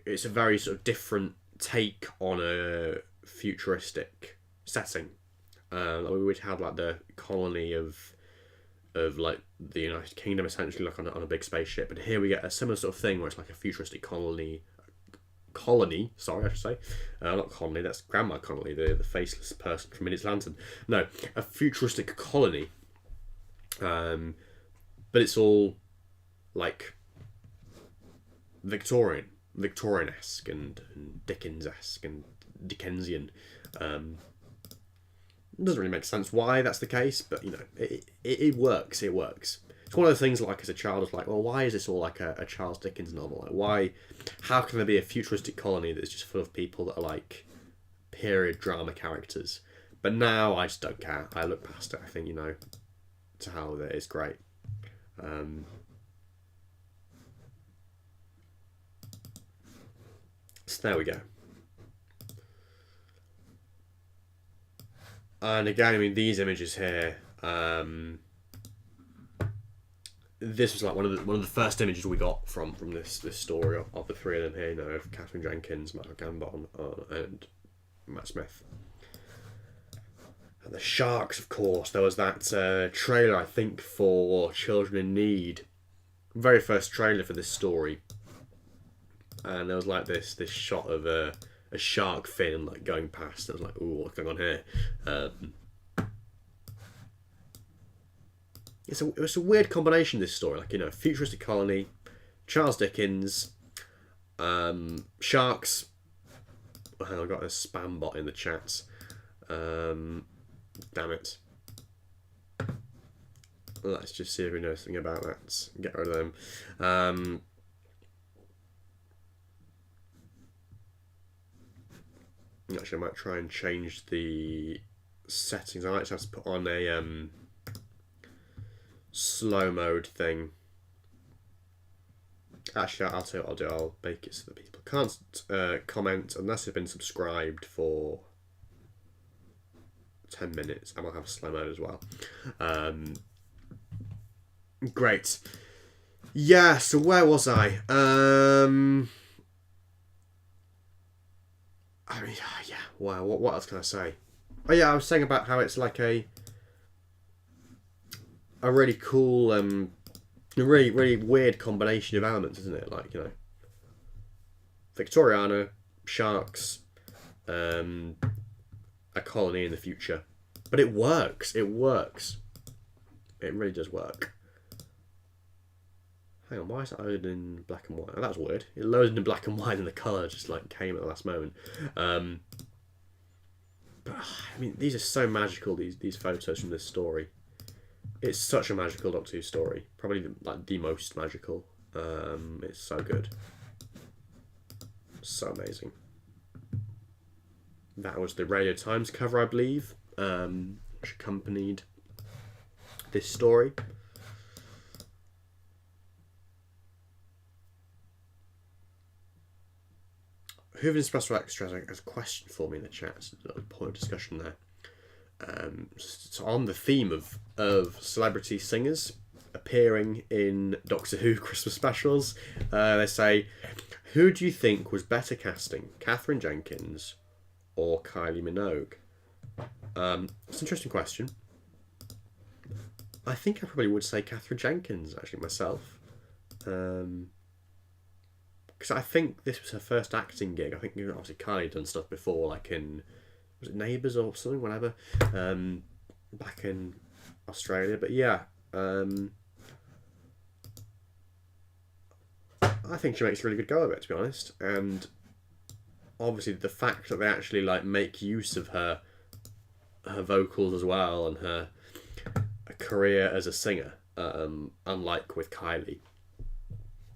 S1: it's a very sort of different take on a futuristic setting. We would have like the colony of like the United Kingdom essentially, like on a big spaceship, and here we get a similar sort of thing where it's like a futuristic colony. Sorry, I should say, not colony. That's Grandma Connolly, the faceless person from Minutes Lantern. No, a futuristic colony. But it's all like Victorian-esque and Dickens-esque and Dickensian. It doesn't really make sense why that's the case, but it works. It works. It's one of the things like as a child, I was like, well, why is this all like a Charles Dickens novel? Like, why? How can there be a futuristic colony that's just full of people that are like period drama characters? But now I just don't care. I look past it. I think to how that is great. So there we go. And again, I mean, these images here. This was like one of the first images we got from this story of the three of them here. Of Katherine Jenkins, Michael Gambon, and Matt Smith. And the sharks, of course. There was that trailer, I think, for Children in Need. Very first trailer for this story. And there was like this shot of a shark fin like going past. I was like, ooh, what's going on here? It's a weird combination, this story. Like, futuristic colony, Charles Dickens, sharks. Oh, hang on, I got a spam bot in the chats. Damn it. Let's just see if we know something about that. Get rid of them. Actually, I might try and change the settings. I might have to put on a slow mode thing. Actually, I'll tell you what I'll do. I'll make it so that people can't comment unless they've been subscribed for 10 minutes. And I'll have slow mode as well. Great. Yeah, so where was I? I mean, yeah, wow, what else can I say? Oh yeah, I was saying about how it's like a really cool, a really, really weird combination of elements, isn't it? Like, Victoriana, sharks, a colony in the future. But it works. It works. It really does work. Hang on, why is that loaded in black and white? Oh, that's weird. It loaded in black and white and the colour just like came at the last moment. But I mean, these are so magical, these photos from this story. It's such a magical Doctor Who story. Probably the most magical. It's so good. So amazing. That was the Radio Times cover, I believe, which accompanied this story. Hoover Espresso Extra has a question for me in the chat. It's a point of discussion there. So on the theme of celebrity singers appearing in Doctor Who Christmas specials, they say, who do you think was better casting, Katherine Jenkins or Kylie Minogue? It's an interesting question. I think I probably would say Katherine Jenkins, actually, myself. Kylie because I think this was her first acting gig. I think obviously Kylie had done stuff before, like in, was it Neighbours or something, whatever, back in Australia. But yeah, I think she makes a really good go of it, to be honest. And obviously the fact that they actually like make use of her vocals as well, and her career as a singer, unlike with Kylie.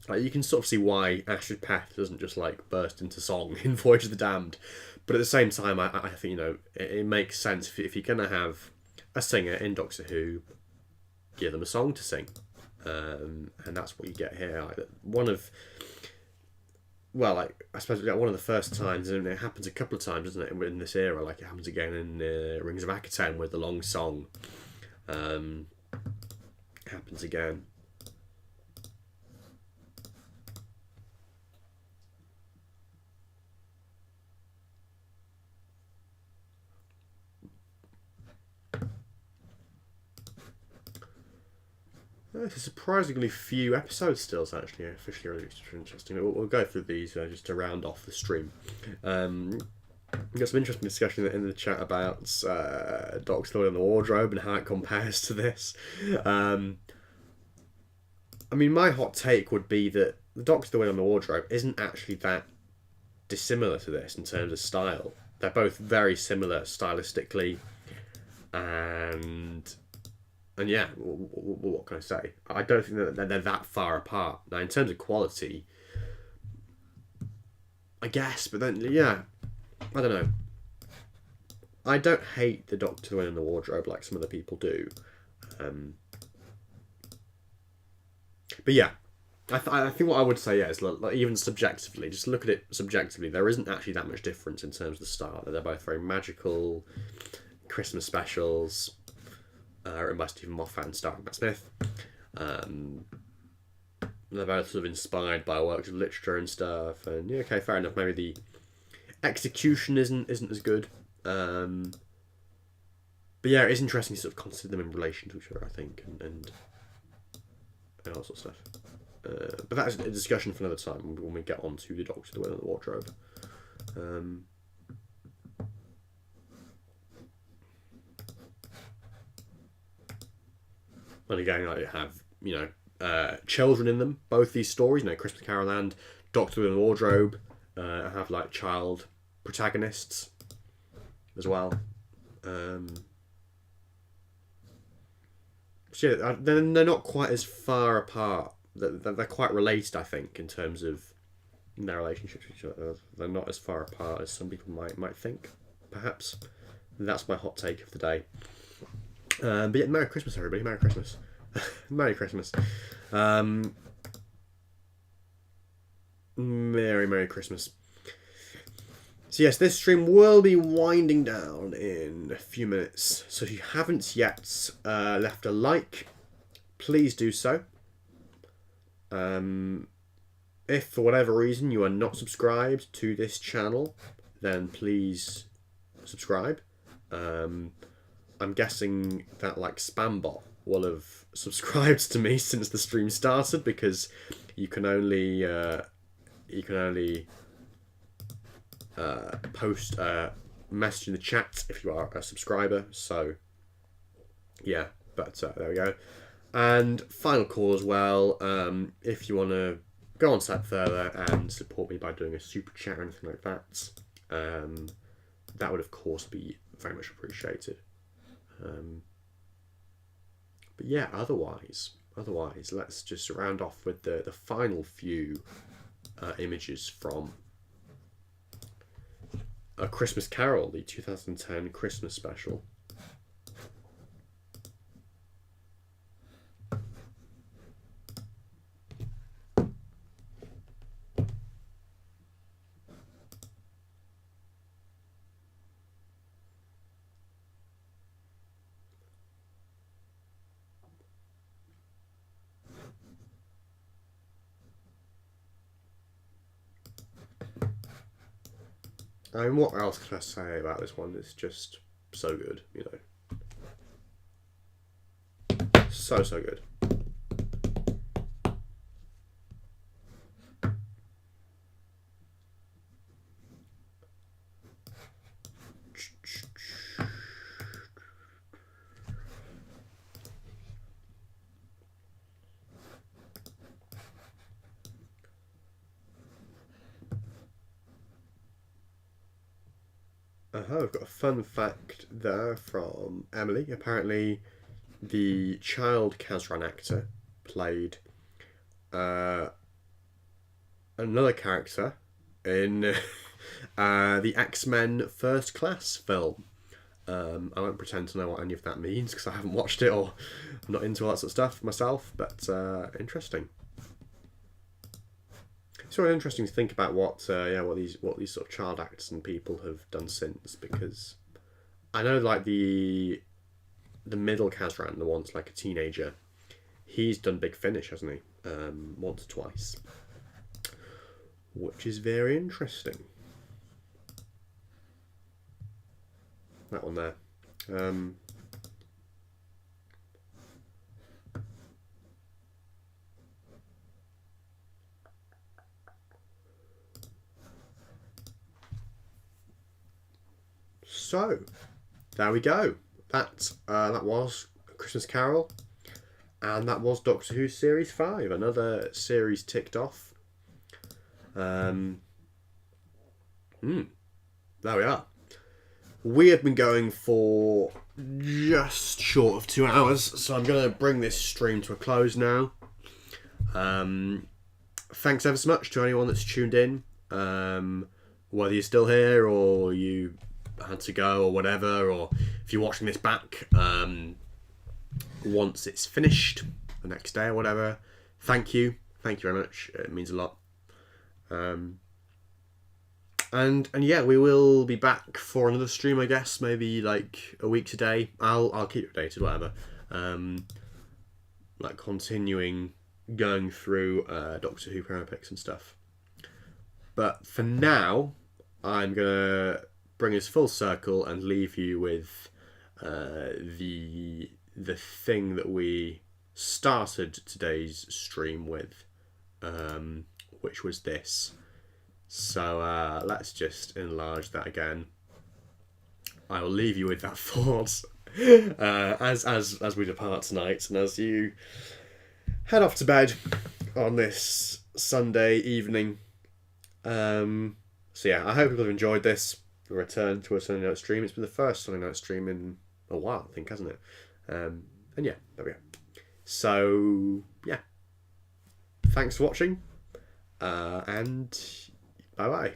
S1: Like, you can sort of see why Ashton Path doesn't just like burst into song in Voyage of the Damned, but at the same time, I think, you know, it makes sense if you're gonna have a singer in Doctor Who, give them a song to sing, and that's what you get here. Like, I suppose one of the first times, and it happens a couple of times, doesn't it, in this era? Like, it happens again in Rings of Akaten with the long song. Happens again. It's a surprisingly few episodes still. It's actually officially released, which is interesting. We'll go through these just to round off the stream. We got some interesting discussion in the chat about Doctor Who and the Wardrobe and how it compares to this. I mean, my hot take would be that the Doctor Who and the Wardrobe isn't actually that dissimilar to this in terms of style. They're both very similar stylistically, and yeah, what can I say? I don't think that they're that far apart. Now, in terms of quality, I guess, but then, yeah, I don't know. I don't hate the Doctor Who and the Wardrobe like some other people do. But yeah, I think what I would say, is like, even subjectively, just look at it subjectively, there isn't actually that much difference in terms of the style. They're both very magical Christmas specials, written by Stephen Moffat and starring Matt Smith. They're both sort of inspired by works of literature and stuff. And yeah, okay, fair enough. Maybe the execution isn't as good. But yeah, it is interesting to sort of consider them in relation to each other, I think, and all sorts of stuff. But that's a discussion for another time when we get on to the Doctor Who and the Wardrobe. And again, like, you have, you know, children in them. Both these stories, you know, Christmas Carol and Doctor Who and the Wardrobe, have like child protagonists as well. So yeah, they're not quite as far apart. They're quite related, I think, in terms of their relationships with each other. They're not as far apart as some people might think, perhaps. That's my hot take of the day. But yeah, Merry Christmas, everybody. Merry Christmas. Merry Christmas. Merry Christmas. So yes, this stream will be winding down in a few minutes. So if you haven't yet left a like, please do so. If for whatever reason you are not subscribed to this channel, then please subscribe. I'm guessing that like Spambot will have subscribed to me since the stream started, because you can only post a message in the chat if you are a subscriber. So yeah, but there we go. And final call as well, if you want to go on step further and support me by doing a super chat or anything like that, that would of course be very much appreciated. But yeah, otherwise, let's just round off with the final few images from A Christmas Carol, the 2010 Christmas special. I mean, what else can I say about this one? It's just so good, you know. So good. I've got a fun fact there from Emily. Apparently, the child Kazran actor played uh, another character in the X-Men First Class film. I won't pretend to know what any of that means because I haven't watched it or I'm not into all that sort of stuff myself, but interesting. It's really interesting to think about what these sort of child actors and people have done since, because I know like the middle Kazran, the one's like a teenager, he's done Big Finish, hasn't he? Once or twice, which is very interesting. That one there. So, there we go. That was A Christmas Carol, and that was Doctor Who Series 5. Another series ticked off. There we are. We have been going for just short of 2 hours, so I'm going to bring this stream to a close now. Thanks ever so much to anyone that's tuned in, whether you're still here or you had to go or whatever, or if you're watching this back once it's finished the next day or whatever. Thank you very much. It means a lot. And yeah, we will be back for another stream, I guess, maybe like a week today. I'll keep you updated, whatever. Like continuing going through Doctor Who Pics and stuff. But for now, I'm gonna bring us full circle and leave you with the thing that we started today's stream with, which was this. So let's just enlarge that again. I will leave you with that thought as we depart tonight, and as you head off to bed on this Sunday evening. So yeah, I hope people have enjoyed this return to a Sunday night stream. It's been the first Sunday night stream in a while, I think, hasn't it? And yeah, there we go. So yeah, thanks for watching, and bye bye.